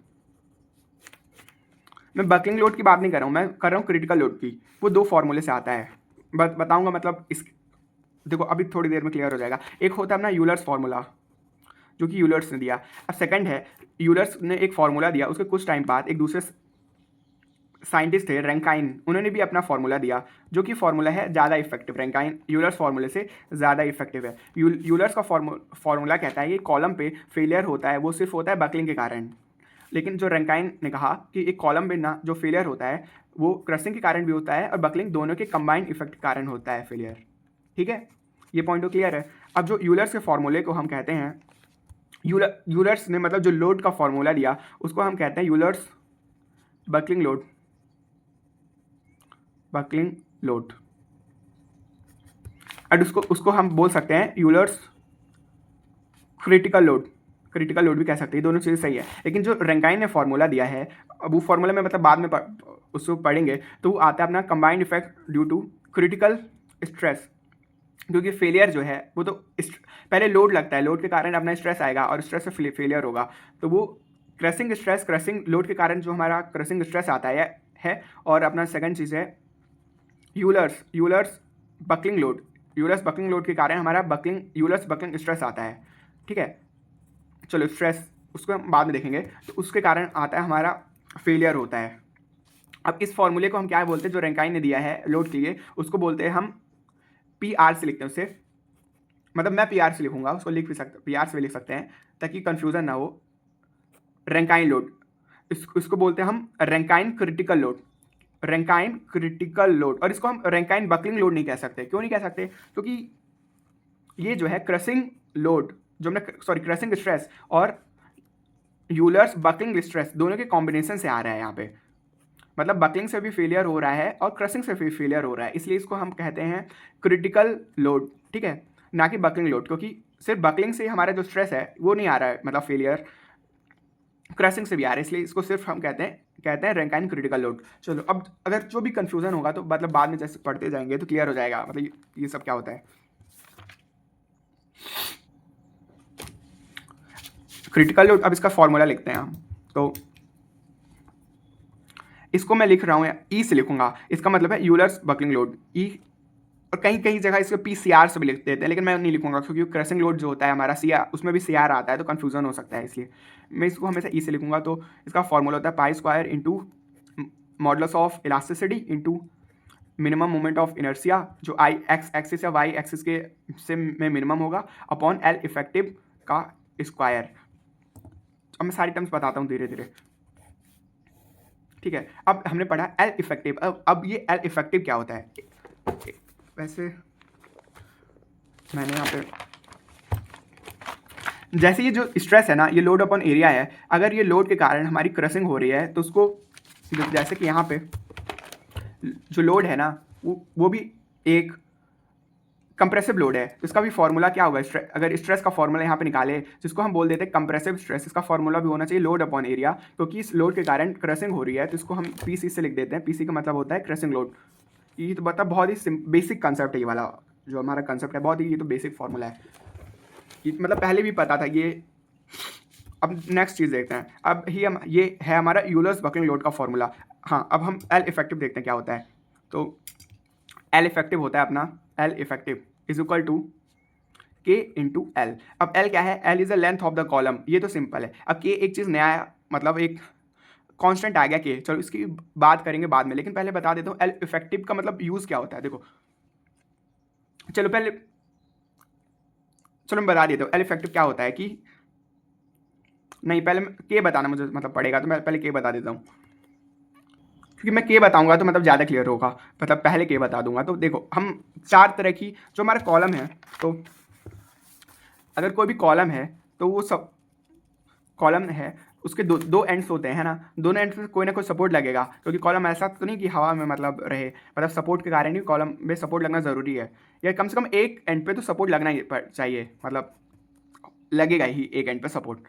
मैं बकलिंग लोड की बात नहीं कर रहा हूँ, मैं कर रहा हूँ क्रिटिकल लोड की, वो दो फॉर्मूले से आता है। बताऊंगा मतलब इस, देखो अभी थोड़ी देर में क्लियर हो जाएगा। एक होता है अपना यूलर्स फार्मूला जो कि यूलर्स ने दिया। अब सेकंड है, यूलर्स ने एक फार्मूला दिया, उसके कुछ टाइम बाद एक दूसरे साइंटिस्ट थे रैंकाइन, उन्होंने भी अपना फार्मूला दिया, जो कि फार्मूला है ज़्यादा इफेक्टिव, रैंकाइन यूलर्स फार्मूले से ज़्यादा इफेक्टिव है। यूलर्स का फार्मूला कहता है कि कॉलम पे फेलियर होता है वो सिर्फ होता है बकलिंग के कारण, लेकिन जो रैंकाइन ने कहा कि एक कॉलम पे ना जो फेलियर होता है वो क्रसिंग के कारण भी होता है और बकलिंग, दोनों के कंबाइंड इफेक्ट के कारण होता है फेलियर। ठीक है, ये पॉइंट तो क्लियर है। अब जो यूलर्स के फार्मूले को हम कहते हैं, यूलर्स ने मतलब जो लोड का फार्मूला दिया उसको हम कहते हैं Euler's buckling load, buckling load, और उसको हम बोल सकते हैं Euler's critical load, critical load भी कह सकते हैं, दोनों चीज़ें सही है। लेकिन जो रैंकाइन ने फार्मूला दिया है, अब वो फार्मूला में मतलब बाद में उसको पढ़ेंगे, तो वो आता है अपना combined effect due to critical stress, क्योंकि फेलियर जो है वो तो पहले लोड लगता है, लोड के कारण अपना स्ट्रेस आएगा और स्ट्रेस से फेलियर होगा, तो वो क्रसिंग स्ट्रेस, क्रसिंग लोड के कारण जो हमारा क्रसिंग स्ट्रेस आता है। और अपना सेकंड चीज़ है Euler's buckling load, Euler's buckling load के कारण हमारा यूलर्स बकलिंग स्ट्रेस आता है। ठीक है, चलो स्ट्रेस उसको हम बाद में देखेंगे, तो उसके कारण आता है हमारा फेलियर होता है। अब इस फॉर्मूले को हम क्या बोलते हैं, जो रैंकाइन ने दिया है लोड के लिए उसको बोलते हैं हम PR से लिखते हैं उसे, मतलब मैं PR से लिखूंगा, उसको लिख भी सकते PR से भी लिख सकते हैं ताकि कंफ्यूजन ना हो। रैंकाइन लोड, इसको बोलते हैं हम Rankine critical load, Rankine critical load, और इसको हम रैंकाइन बकलिंग लोड नहीं कह सकते। क्यों नहीं कह सकते, क्योंकि ये जो है क्रसिंग लोड, जो हमने सॉरी क्रसिंग स्ट्रेस और यूलर्स बकलिंग स्ट्रेस दोनों के कॉम्बिनेशन से आ रहा है यहाँ पे, मतलब बकलिंग से भी फेलियर हो रहा है और क्रसिंग से भी फेलियर हो रहा है, इसलिए इसको हम कहते हैं क्रिटिकल लोड। ठीक है, ना कि बकलिंग लोड, क्योंकि सिर्फ बकलिंग से हमारा जो स्ट्रेस है वो नहीं आ रहा है, मतलब फेलियर क्रसिंग से भी आ रहा है, इसलिए इसको सिर्फ हम कहते हैं रैंकाइन क्रिटिकल लोड। चलो अब अगर जो भी कंफ्यूजन होगा तो मतलब बाद में जैसे पढ़ते जाएंगे तो क्लियर हो जाएगा, मतलब ये सब क्या होता है। क्रिटिकल लोड, अब इसका फॉर्मूला लिखते हैं हम, तो इसको मैं लिख रहा हूँ ई से लिखूंगा, इसका मतलब है यूलर्स बकलिंग लोड ई, और कहीं कहीं जगह इसको PCR से भी लिख देते हैं, लेकिन मैं नहीं लिखूंगा क्योंकि क्रसिंग लोड जो होता है हमारा CR, उसमें भी CR आता है तो कन्फ्यूजन हो सकता है, इसलिए मैं इसको हमेशा ई से लिखूंगा। तो इसका फॉर्मूला होता है पाई square into modulus of elasticity into minimum moment of inertia, जो X एक्सिस या Y एक्सिस के से में मिनिमम होगा, अपॉन L इफेक्टिव का स्क्वायर। अब मैं सारी टर्म्स बताता हूँ धीरे धीरे, ठीक है। अब हमने पढ़ा एल इफेक्टिव। अब ये एल इफेक्टिव क्या होता है? वैसे मैंने यहाँ पे, जैसे ये जो स्ट्रेस है ना, ये लोड अपॉन एरिया है। अगर ये लोड के कारण हमारी क्रशिंग हो रही है तो उसको, जैसे कि यहाँ पे जो लोड है ना, वो भी एक कंप्रेसिव लोड है, तो इसका भी फॉर्मूला क्या होगा? अगर स्ट्रेस का फॉर्मूला यहाँ पे निकाले, जिसको हम बोल देते हैं कंप्रेसिव स्ट्रेस, इसका फॉर्मूला भी होना चाहिए लोड अपॉन एरिया, क्योंकि इस लोड के कारण क्रशिंग हो रही है, तो इसको हम पीसी से लिख देते हैं। पीसी का मतलब होता है क्रशिंग लोड। ये तो बता, बहुत ही बेसिक कंसेप्ट है ये वाला, जो हमारा कंसेप्ट है, बहुत ही, ये तो बेसिक फॉर्मूला है, ये मतलब पहले भी पता था ये। अब नेक्स्ट चीज़ देखते हैं। अब ये है हमारा यूलर्स बकलिंग लोड का फॉर्मूला। हाँ, अब हम एल इफेक्टिव देखते हैं क्या होता है। तो एल इफेक्टिव होता है अपना, L effective is equal to K into L. अब एल क्या है? L is the length of the column. ये तो सिंपल है। अब के एक चीज़ नया है, मतलब एक कांस्टेंट आ गया के, चलो इसकी बात करेंगे बाद में, लेकिन पहले बता देता हूँ एल इफेक्टिव का मतलब यूज़ क्या होता है। देखो, चलो मैं बता देता हूँ एल इफेक्टिव क्या होता है। कि नहीं, पहले के बताना मुझे मतलब पड़ेगा, तो मैं पहले के बता देता हूँ, क्योंकि मैं के बताऊंगा तो मतलब ज़्यादा क्लियर होगा। मतलब पहले के बता दूंगा। तो देखो, हम चार तरह की जो हमारा कॉलम है, तो अगर कोई भी कॉलम है तो वो सब कॉलम है, उसके दो एंड्स होते हैं, है ना। दोनों एंड्स में कोई ना कोई सपोर्ट लगेगा, क्योंकि कॉलम ऐसा तो नहीं कि हवा में मतलब रहे, मतलब सपोर्ट के कारण ही कॉलम में सपोर्ट लगना ज़रूरी है, या कम से कम एक एंड पे तो सपोर्ट लगना ही चाहिए, मतलब लगेगा ही एक एंड पे सपोर्ट।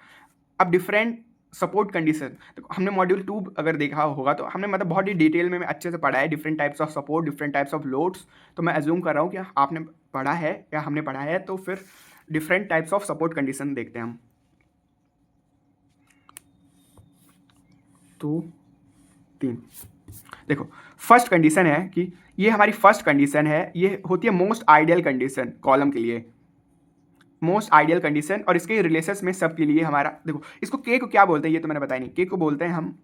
अब डिफरेंट सपोर्ट कंडीशन, तो हमने मॉड्यूल 2 अगर देखा होगा तो हमने मतलब बहुत ही डिटेल में अच्छे से पढ़ा है, different types of support, different types of loads. तो मैं अज्यूम कर रहा हूँ कि आपने पढ़ा है या हमने पढ़ा है, तो फिर different types of support condition देखते हैं हम। तो 3 देखो, फर्स्ट कंडीशन है कि ये हमारी फर्स्ट कंडीशन है, ये होती है मोस्ट आइडियल कंडीशन कॉलम के लिए, मोस्ट आइडियल कंडीशन। और इसके रिलेशंस में सब के लिए हमारा, देखो इसको के को क्या बोलते हैं ये तो मैंने बताया नहीं। के को बोलते हैं हम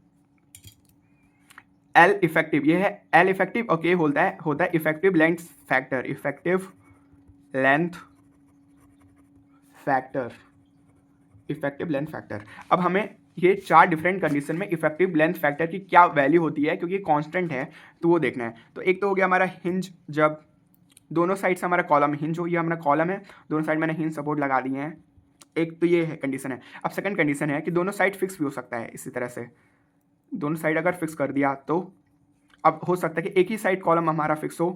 एल इफेक्टिव, ये है एल इफेक्टिव, और के होता है effective length factor, effective length factor, effective length factor. अब हमें ये चार डिफरेंट कंडीशन में इफेक्टिव लेंथ फैक्टर की क्या वैल्यू होती है, क्योंकि कांस्टेंट है, तो वो देखना है। तो एक तो हो गया हमारा हिंज, जब दोनों साइड से हमारा कॉलम हिंज हो, ये हमारा कॉलम है, दोनों साइड मैंने हिंज सपोर्ट लगा दिए हैं। एक तो ये है कंडीशन है। अब सेकंड कंडीशन है कि दोनों साइड फिक्स भी हो सकता है, इसी तरह से दोनों साइड अगर फिक्स कर दिया तो अब हो सकता है कि एक ही साइड कॉलम हमारा फिक्स हो।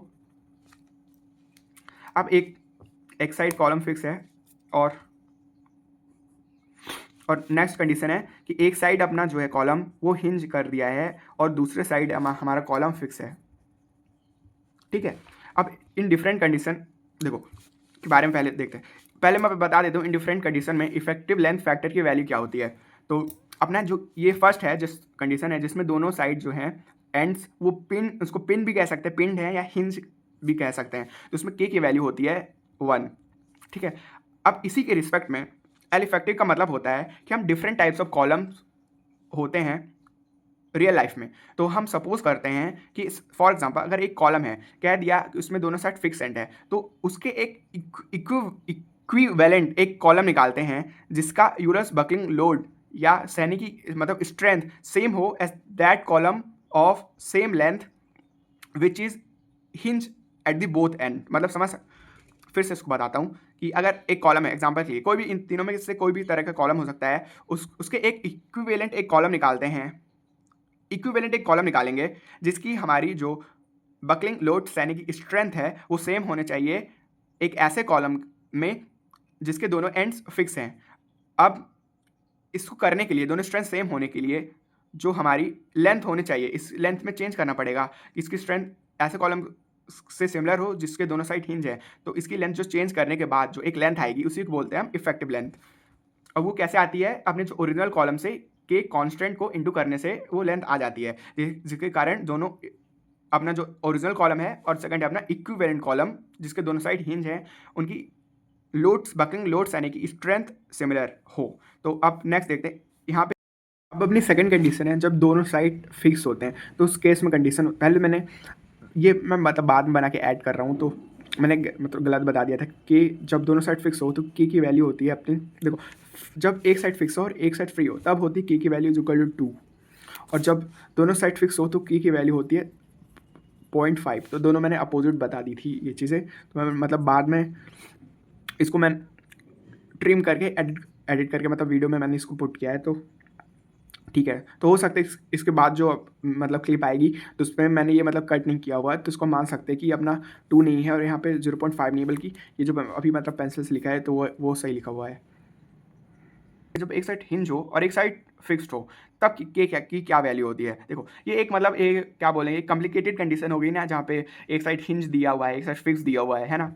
अब एक साइड कॉलम फिक्स है, और नेक्स्ट कंडीशन है कि एक साइड अपना जो है कॉलम वो हिंज कर दिया है, और दूसरे साइड हमारा कॉलम फिक्स है, ठीक है। अब इन डिफरेंट कंडीशन देखो के बारे में पहले देखते हैं। पहले मैं बता देता हूँ इन डिफरेंट कंडीशन में इफेक्टिव लेंथ फैक्टर की वैल्यू क्या होती है। तो अपना जो ये फर्स्ट है, जिस कंडीशन है जिसमें दोनों साइड जो हैं एंड्स, वो पिन, उसको पिन भी कह सकते हैं, पिंड है, या हिंज भी कह सकते हैं, तो उसमें के की वैल्यू होती है 1, ठीक है। अब इसी के रिस्पेक्ट में एल इफेक्टिव का मतलब होता है कि हम डिफरेंट टाइप्स ऑफ कॉलम्स होते हैं रियल लाइफ में। तो हम सपोज करते हैं कि फॉर एग्जांपल अगर एक कॉलम है, कह दिया कि उसमें दोनों साइड फिक्स एंड है, तो उसके एक इक्विवेलेंट एक कॉलम निकालते हैं जिसका यूलर्स बकलिंग लोड या सैनिक की मतलब स्ट्रेंथ सेम हो as that column of same length which is hinge at the both end. मतलब समझ, फिर से इसको बताता हूँ कि अगर एक कॉलम है, एग्जांपल के लिए कोई भी इन तीनों में से कोई भी तरह का कॉलम हो सकता है, उसके एक इक्विवेलेंट एक कॉलम निकालते हैं, इक्विवेलेंट एक कॉलम निकालेंगे जिसकी हमारी जो बकलिंग लोड यानी कि स्ट्रेंथ है वो सेम होने चाहिए एक ऐसे कॉलम में जिसके दोनों एंड्स फिक्स हैं। अब इसको करने के लिए, दोनों स्ट्रेंथ सेम होने के लिए जो हमारी लेंथ होनी चाहिए, इस लेंथ में चेंज करना पड़ेगा। इसकी स्ट्रेंथ ऐसे कॉलम से सिमिलर हो जिसके दोनों साइड हिंज है, तो इसकी लेंथ जो चेंज करने के बाद जो एक लेंथ आएगी उसी को बोलते हैं हम इफेक्टिव लेंथ। और वो कैसे आती है? अपने जो ओरिजिनल कॉलम से के कांस्टेंट को इंटू करने से वो लेंथ आ जाती है, जिसके कारण दोनों अपना जो ओरिजिनल कॉलम है और सेकंड है अपना इक्विवेलेंट कॉलम जिसके दोनों साइड हिंज है, उनकी लोड्स बकलिंग लोड्स यानी कि स्ट्रेंथ सिमिलर हो। तो अब नेक्स्ट देखते हैं यहाँ पे। अब अपनी सेकंड कंडीशन है जब दोनों साइड फिक्स होते हैं, तो उस केस में कंडीशन पहले मैं मतलब बाद में बना के ऐड कर रहा हूँ। तो मैंने मतलब गलत बता दिया था कि जब दोनों साइड फिक्स हो तो के की वैल्यू होती है अपने, देखो जब एक साइड फिक्स हो और एक साइड फ्री हो तब होती है के की वैल्यू इज इक्वल टू 2, और जब दोनों साइड फिक्स हो तो के की वैल्यू होती है 0.5। तो दोनों मैंने अपोजिट बता दी थी ये चीज़ें, तो मैं मतलब बाद में इसको मैं ट्रिम करके एडिट करके मतलब वीडियो में मैंने इसको पुट किया है, तो ठीक है। तो हो सकता है इसके बाद जो मतलब क्लिप आएगी तो उसमें मैंने ये मतलब कट नहीं किया हुआ है, तो इसको मान सकते हैं कि अपना 2 नहीं है और यहाँ पे 0.5 नहीं है, बल्कि ये जो अभी मतलब पेंसिल से लिखा है तो वो सही लिखा हुआ है। जब एक साइड हिंज हो और एक साइड फिक्स्ड हो तब की क्या वैल्यू होती है। देखो ये एक मतलब एक क्या बोलेंगे कॉम्प्लिकेटेड कंडीशन हो गई ना, जहाँ पे एक साइड हिंज दिया हुआ है एक साइड फिक्स दिया हुआ है ना,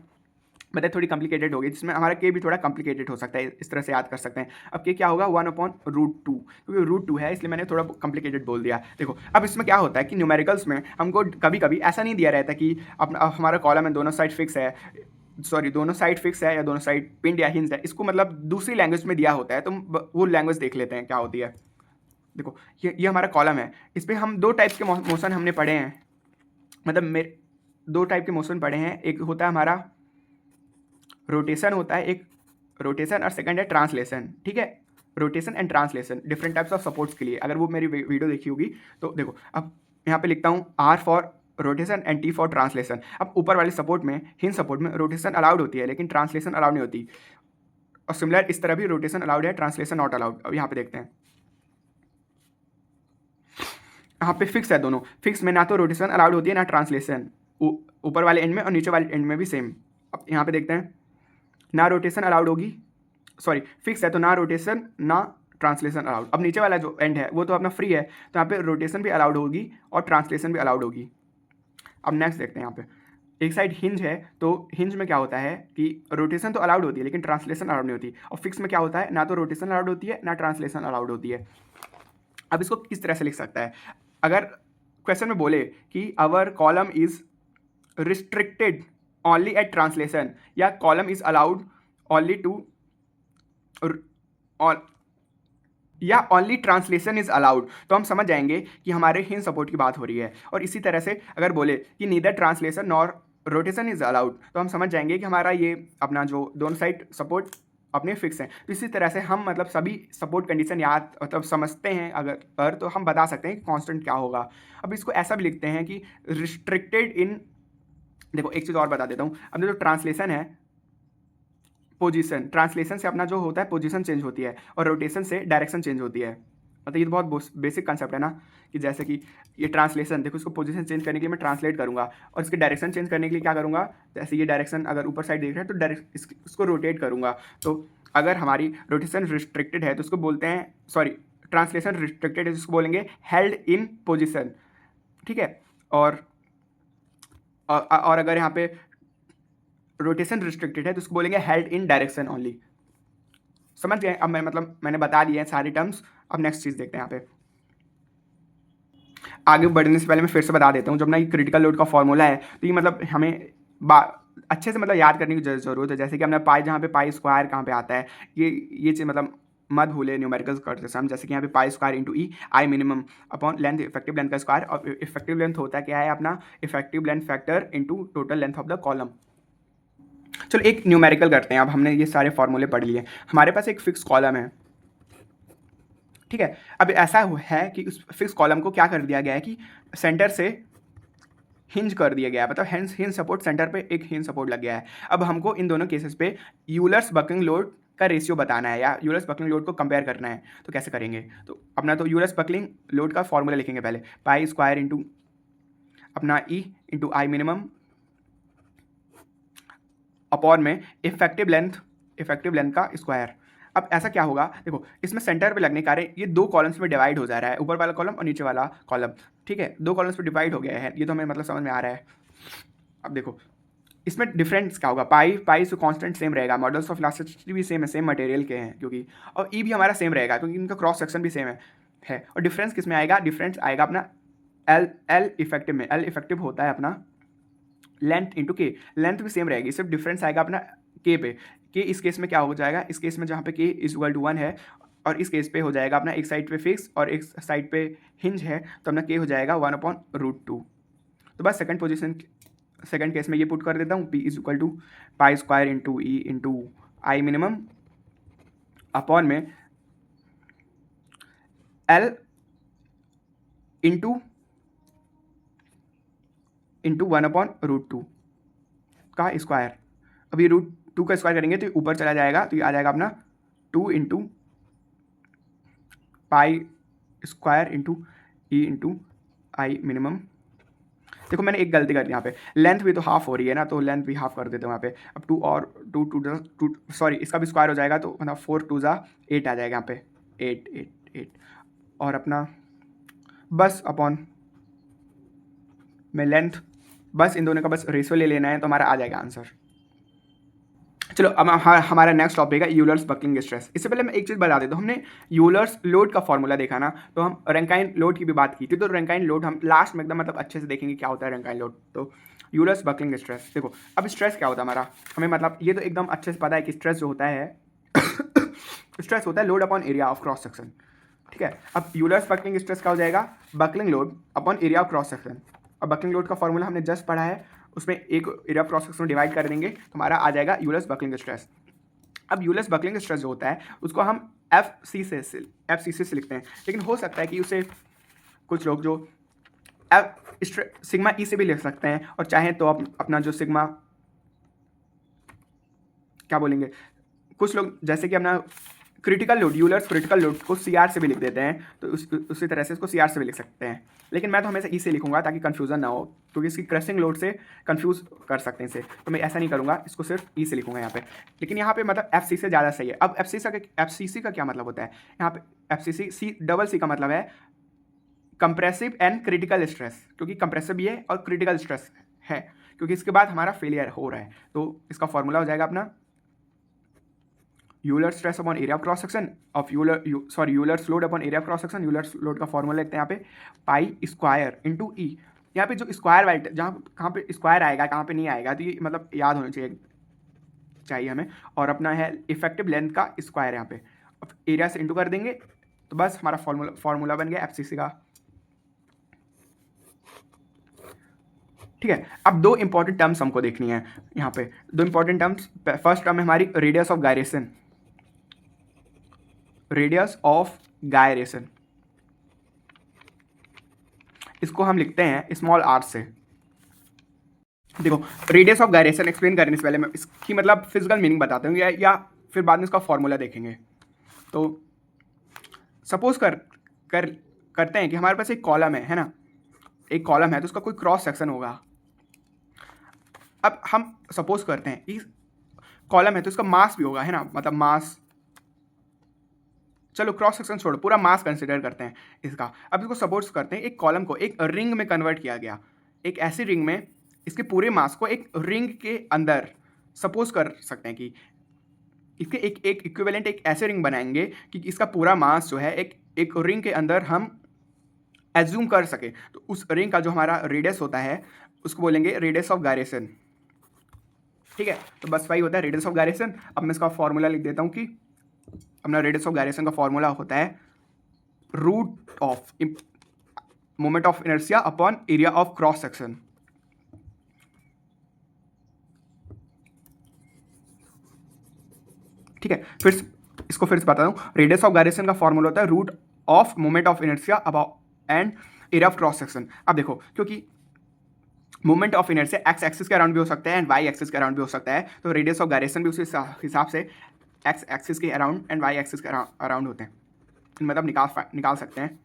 मतलब थोड़ी कॉम्प्लिकेटेड होगी, जिसमें हमारा के भी थोड़ा कॉम्प्लिकेटेड हो सकता है, इस तरह से याद कर सकते हैं। अब के क्या होगा 1/√2, क्योंकि √2 है इसलिए मैंने थोड़ा कॉम्प्लिकेटेड बोल दिया। देखो अब इसमें क्या होता है कि न्यूमेरिकल्स में हमको कभी कभी ऐसा नहीं दिया रहता कि अपना हमारा कॉलम में दोनों साइड फिक्स है, सॉरी दोनों साइड फिक्स है या दोनों साइड पिंड या हिंज है, इसको मतलब दूसरी लैंग्वेज में दिया होता है, तो वो लैंग्वेज देख लेते हैं क्या होती है। देखो ये हमारा कॉलम है, इस पर हम दो टाइप के मोशन हमने पढ़े हैं, मतलब मेरे दो टाइप के मोशन पढ़े हैं, एक होता है हमारा रोटेशन होता है, एक रोटेशन और सेकंड है ट्रांसलेशन, ठीक है। Rotation and translation different types of supports के लिए, अगर वो मेरी वीडियो देखी होगी तो देखो अब यहाँ पे लिखता हूँ R for rotation and T for translation. अब ऊपर वाले सपोर्ट में हिंज सपोर्ट में रोटेशन अलाउड होती है लेकिन ट्रांसलेशन अलाउड नहीं होती, और सिमिलर इस तरह भी रोटेशन अलाउड है ट्रांसलेशन नॉट अलाउड। अब यहाँ पे देखते हैं, यहाँ पे फिक्स है, दोनों फिक्स में ना तो रोटेशन अलाउड होती है ना ट्रांसलेशन, ऊपर वाले एंड में और नीचे वाले एंड में भी सेम। अब यहाँ पे देखते हैं, ना रोटेशन अलाउड होगी, सॉरी फिक्स है तो ना रोटेशन ना ट्रांसलेशन अलाउड। अब नीचे वाला जो एंड है वो तो अपना फ्री है, तो यहाँ पे रोटेशन भी अलाउड होगी और ट्रांसलेशन भी अलाउड होगी। अब नेक्स्ट देखते हैं, यहाँ पे एक साइड हिंज है तो हिंज में क्या होता है कि रोटेशन तो अलाउड होती है लेकिन ट्रांसलेशन अलाउड नहीं होती, और फिक्स में क्या होता है ना तो रोटेशन अलाउड होती है ना ट्रांसलेशन अलाउड होती है। अब इसको किस तरह से लिख सकता है, अगर क्वेश्चन में बोले कि our column is restricted only at translation या column is allowed only to या ओनली ट्रांसलेशन इज अलाउड, तो हम समझ जाएंगे कि हमारे हिंज सपोर्ट की बात हो रही है। और इसी तरह से अगर बोले कि neither translation nor rotation is allowed, तो हम समझ जाएंगे कि हमारा ये अपना जो दोनों साइड सपोर्ट अपने फिक्स हैं। तो इसी तरह से हम मतलब सभी सपोर्ट कंडीशन याद मतलब समझते हैं अगर पर, तो हम बता सकते हैं कि कांस्टेंट क्या होगा। अब इसको ऐसा भी लिखते हैं कि रिस्ट्रिक्टेड इन, देखो एक चीज़ और बता देता हूँ, अब जो ट्रांसलेशन है पोजीशन, ट्रांसलेशन से अपना जो होता है पोजीशन चेंज होती है और रोटेशन से डायरेक्शन चेंज होती है। मतलब ये तो बहुत बेसिक कंसेप्ट है ना, कि जैसे कि ये ट्रांसलेशन देखो, इसको पोजीशन चेंज करने के लिए मैं ट्रांसलेट करूंगा और इसके डायरेक्शन चेंज करने के लिए क्या करूंगा, जैसे ये डायरेक्शन अगर ऊपर साइड देख रहे हैं तो डायरेक्ट इसको रोटेट करूंगा। तो अगर हमारी रोटेशन रिस्ट्रिक्टेड है तो उसको बोलते हैं, सॉरी ट्रांसलेशन रिस्ट्रिक्टेड है तो उसको बोलेंगे हेल्ड इन पोजिशन, ठीक है। और अगर यहाँ पे रोटेशन रिस्ट्रिक्टेड है तो उसको बोलेंगे हेल्ड इन डायरेक्शन ओनली। समझ गए, अब मैं मतलब मैंने बता दिए हैं सारे टर्म्स। अब नेक्स्ट चीज़ देखते हैं, यहाँ पे आगे बढ़ने से पहले मैं फिर से बता देता हूँ, जब ना ये क्रिटिकल लोड का फॉर्मूला है तो ये मतलब हमें अच्छे से मतलब याद करने की जरूरत है। जैसे कि हमने पाई, जहाँ पे पाई स्क्वायर कहाँ पे आता है, ये चीज़ मतलब मत भूले न्यूमेरिकल्स करते समय। जैसे कि यहाँ पे पाई स्क्वायर इंटू ई आई minimum upon length, effective length का स्क्वायर, और इफेक्टिव लेंथ होता है क्या है अपना effective length factor into total length of the column. चलो एक न्यूमेरिकल करते हैं। अब हमने ये सारे फॉर्मूले पढ़ लिए, हमारे पास एक फिक्स कॉलम है, ठीक है। अब ऐसा है कि उस फिक्स कॉलम को क्या कर दिया गया है कि सेंटर से हिंज कर दिया गया है, मतलब हिंज सपोर्ट सेंटर पे एक हिंज सपोर्ट लग गया है। अब हमको इन दोनों केसेस पे यूलर्स बकलिंग लोड का रेशियो बताना है या यूलर्स बकलिंग लोड को कंपेयर करना है, तो कैसे करेंगे। तो अपना तो यूलर्स बकलिंग लोड का फॉर्मूला लिखेंगे पहले, पाई स्क्वायर इंटू अपना ई इंटू आई मिनिमम अपॉन में इफेक्टिव लेंथ का स्क्वायर। अब ऐसा क्या होगा, देखो इसमें सेंटर पे लगने के कारण ये दो कॉलम्स में डिवाइड हो जा रहा है, ऊपर वाला कॉलम और नीचे वाला कॉलम, ठीक है। दो कॉलम्स पे डिवाइड हो गया है, ये तो हमें मतलब समझ में आ रहा है। अब देखो इसमें डिफरेंस क्या होगा, पाई से कांस्टेंट सेम रहेगा, मॉडल्स ऑफ इलास्टिसिटी भी सेम है, सेम मटेरियल के हैं क्योंकि, और ई भी हमारा सेम रहेगा क्योंकि इनका क्रॉस सेक्शन भी सेम है। और डिफरेंस किस में आएगा, डिफरेंस आएगा अपना एल इफेक्टिव में। एल इफेक्टिव होता है अपना लेंथ इंटू के, लेंथ भी सेम रहेगी, सिर्फ डिफरेंस आएगा अपना के पे। के इस केस में क्या हो जाएगा, इस केस में जहाँ पे के इज इक्वल टू 1 है और इस केस पे हो जाएगा अपना एक साइड पे फिक्स और एक साइड पे हिंज है, तो अपना के हो जाएगा 1/√2। तो बस सेकंड पोजीशन सेकंड केस में ये पुट कर देता हूँ, P is equal to pi square into E into I minimum upon में L इंटू वन अपॉन √2 का स्क्वायर। अभी √2 का स्क्वायर करेंगे तो ऊपर चला जाएगा, तो ये आ जाएगा अपना 2 into pi square into E into I minimum. देखो मैंने एक गलती कर दी यहाँ पे, लेंथ भी तो हाफ हो रही है ना, तो लेंथ भी हाफ कर देते हैं वहाँ पे। अब 2 और 2 सॉरी इसका भी स्क्वायर हो जाएगा, तो मतलब 4 2 8 आ जाएगा यहाँ पे, 8 8 8 और अपना बस अपॉन में लेंथ, बस इन दोनों का बस रेशियो ले लेना है तो हमारा आ जाएगा आंसर। चलो अब हमारा नेक्स्ट टॉपिक है यूलर्स बकलिंग स्ट्रेस। इससे पहले मैं एक चीज़ बता देता हूँ, हमने यूलर्स लोड का फॉर्मूला देखा ना, तो हम रैंकाइन लोड की भी बात की थी, तो रैंकाइन लोड हम लास्ट में एकदम मतलब अच्छे से देखेंगे क्या होता है रैंकाइन लोड। तो यूलर्स बकलिंग स्ट्रेस, देखो अब स्ट्रेस क्या होता है हमारा, हमें मतलब ये तो एकदम अच्छे से पता है कि स्ट्रेस जो होता है स्ट्रेस होता है load upon area of cross section, ठीक है। अब यूलर्स बकलिंग स्ट्रेस क्या हो जाएगा, buckling load upon area of cross section. अब बकलिंग लोड का फॉर्मूला हमने जस्ट पढ़ा है, उसमें एक एरिया ऑफ क्रॉस सेक्शन में डिवाइड कर देंगे तो हमारा आ जाएगा यूलर्स बकलिंग स्ट्रेस। अब यूलर्स बकलिंग स्ट्रेस जो होता है उसको हम FC से लिखते हैं, लेकिन हो सकता है कि उसे कुछ लोग जो सिग्मा ई से भी लिख सकते हैं, और चाहें तो अपना जो सिग्मा क्या बोलेंगे, कुछ लोग जैसे कि अपना critical load, Euler's critical load को CR से भी लिख देते हैं, तो उसी तरह से इसको CR से भी लिख सकते हैं, लेकिन मैं तो हमेशा ई से लिखूंगा ताकि कन्फ्यूजन ना हो, क्योंकि इसकी क्रशिंग लोड से कंफ्यूज कर सकते हैं इसे, तो मैं ऐसा नहीं करूंगा, इसको सिर्फ ई से लिखूंगा यहाँ पे। लेकिन यहाँ पे मतलब FC से ज़्यादा सही है। अब FCC का क्या मतलब होता है, यहाँ पे FCC डबल सी का मतलब है कंप्रेसिव एंड क्रिटिकल स्ट्रेस, क्योंकि कंप्रेसिव भी है और क्रिटिकल स्ट्रेस है, क्योंकि इसके बाद हमारा फेलियर हो रहा है, तो इसका फॉर्मूला हो जाएगा अपना Euler stress upon area of cross section of Euler's load upon area of cross section. Euler's load का फॉर्मूला लिखते हैं यहाँ पे पाई स्क्वायर इंटू ई। यहाँ पे जो स्क्वायर वाइट जहाँ कहाँ पे स्क्वायर आएगा कहाँ पे नहीं आएगा, तो ये मतलब याद होना चाहिए हमें। और अपना है इफेक्टिव लेंथ का स्क्वायर यहाँ पे, अब एरिया से इंटू कर देंगे तो बस हमारा फॉर्मूला बन गया FCC का, ठीक है। अब दो इंपॉर्टेंट टर्म्स हमको देखनी है यहाँ पे, दो इंपॉर्टेंट टर्म्स। फर्स्ट टर्म है हमारी radius of gyration, radius of gyration, इसको हम लिखते हैं स्मॉल r से। देखो रेडियस ऑफ गायरेशन एक्सप्लेन करने से पहले मैं इसकी मतलब फिजिकल मीनिंग बताता हूँ, या फिर बाद में इसका फॉर्मूला देखेंगे। तो सपोज करते हैं कि हमारे पास एक कॉलम है ना, एक कॉलम है तो उसका कोई क्रॉस सेक्शन होगा। अब हम सपोज करते हैं इस कॉलम है तो इसका मास भी होगा, है ना, मतलब मास, चलो क्रॉस सेक्शन छोड़ो, पूरा मास कंसिडर करते हैं इसका। अब इसको सपोज करते हैं एक कॉलम को एक रिंग में कन्वर्ट किया गया, एक ऐसी रिंग में इसके पूरे मास को एक रिंग के अंदर सपोज कर सकते हैं कि इसके एक इक्विवेलेंट एक ऐसे रिंग बनाएंगे कि इसका पूरा मास जो है एक रिंग के अंदर हम एज्यूम कर सके। तो उस रिंग का जो हमारा रेडियस होता है उसको बोलेंगे रेडियस ऑफ गायरेशन, ठीक है। तो बस वही होता है रेडियस ऑफ गायरेशन। अब मैं इसका फॉर्मूला लिख देता हूँ कि अपना रेडियस ऑफ गायरेशन का फॉर्मूला होता है root of moment of inertia upon area of cross section, ठीक है। फिर इसको फिर से बताता हूँ, रेडियस ऑफ गायरेशन का फॉर्मूला होता है root of moment of inertia upon and area of cross section. अब देखो क्योंकि moment of inertia X axis के अराउंड भी हो सकता है एंड वाई एक्सिस के अराउंड भी हो सकता है, तो रेडियस ऑफ गायरेशन भी उसी हिसाब से एक्स एक्सिस के अराउंड एंड वाई एक्सिस के अराउंड होते हैं, मतलब निकाल सकते हैं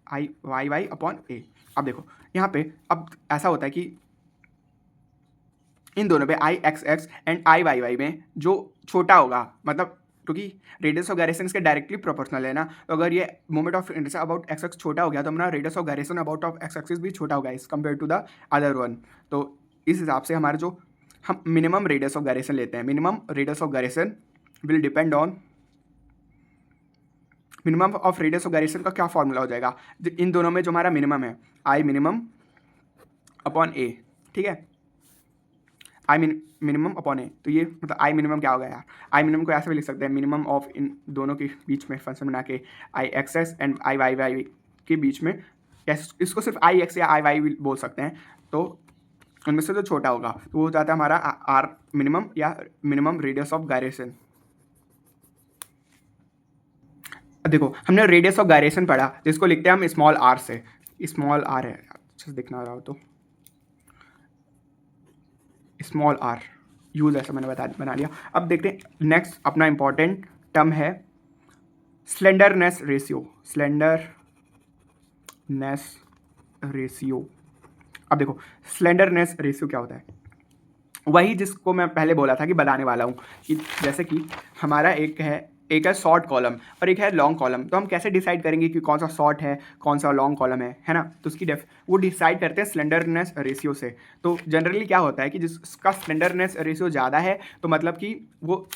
आई वाई अपॉन ए। अब देखो यहाँ पे अब ऐसा होता है कि इन दोनों पे I X X and I Y Y में जो छोटा होगा, मतलब क्योंकि रेडियस ऑफ गायरेशन इसके डायरेक्टली प्रोपोर्शनल है ना, तो अगर ये moment of inertia about X X छोटा हो गया तो हमारा radius of gyration about of X axis भी छोटा होगा इस compare to the other one. तो इस हिसाब से हमारे जो हम मिनिमम रेडियस ऑफ गायरेशन लेते हैं, minimum radius of gyration will depend on minimum of radius of gyration का क्या फॉर्मूला हो जाएगा, इन दोनों में जो हमारा मिनिमम है आई मिनिमम अपॉन ए, ठीक है, आई मिनिमम अपॉन ए। तो ये मतलब आई मिनिमम क्या होगा यार, आई मिनिमम को ऐसे भी लिख सकते हैं मिनिमम ऑफ इन दोनों के बीच में फंक्शन बना के I X S and I Y Y के बीच में, या इसको सिर्फ आई एक्स या आई वाई बोल सकते हैं। तो उनमें से जो छोटा होगा तो वो हो जाता है हमारा आर मिनिमम या मिनिमम रेडियस ऑफ गायरेशन। देखो हमने रेडियस ऑफ गायरेशन पढ़ा जिसको लिखते हैं हम स्मॉल आर से, स्मॉल आर है अच्छे से दिखना रहा हो तो स्मॉल आर यूज ऐसा मैंने बना लिया। अब देखते हैं नेक्स्ट अपना इंपॉर्टेंट टर्म है स्लेंडरनेस रेशियो, स्लेंडरनेस रेशियो। अब देखो स्लेंडरनेस रेशियो क्या होता है, वही जिसको मैं पहले बोला था कि बताने वाला हूँ कि जैसे कि हमारा एक है शॉर्ट कॉलम और एक है लॉन्ग कॉलम, तो हम कैसे डिसाइड करेंगे कि कौन सा शॉर्ट है कौन सा लॉन्ग कॉलम है ना, तो उसकी वो डिसाइड करते हैं स्लेंडरनेस रेशियो से। तो जनरली क्या होता है कि जिसका स्लेंडरनेस रेशियो ज़्यादा है तो मतलब कि वो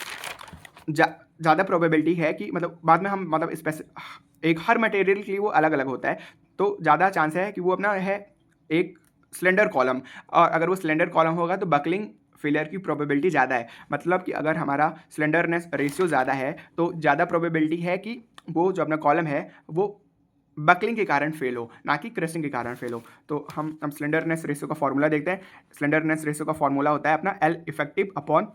ज़्यादा प्रोबेबिलिटी है कि मतलब बाद में हम मतलब एक हर मटेरियल के लिए वो अलग अलग होता है, तो ज़्यादा चांस है कि वो अपना है एक स्लेंडर कॉलम, और अगर वो स्लेंडर कॉलम होगा तो बकलिंग फेलियर की प्रोबेबिलिटी ज़्यादा है। मतलब कि अगर हमारा स्लेंडरनेस रेशियो ज़्यादा है तो ज़्यादा प्रोबेबिलिटी है कि वो जो अपना कॉलम है वो बकलिंग के कारण फेल हो, ना कि क्रशिंग के कारण फेल हो। तो हम स्लेंडरनेस रेशियो का फॉर्मूला देखते हैं। स्लेंडरनेस रेशियो का फॉर्मूला होता है अपना L effective upon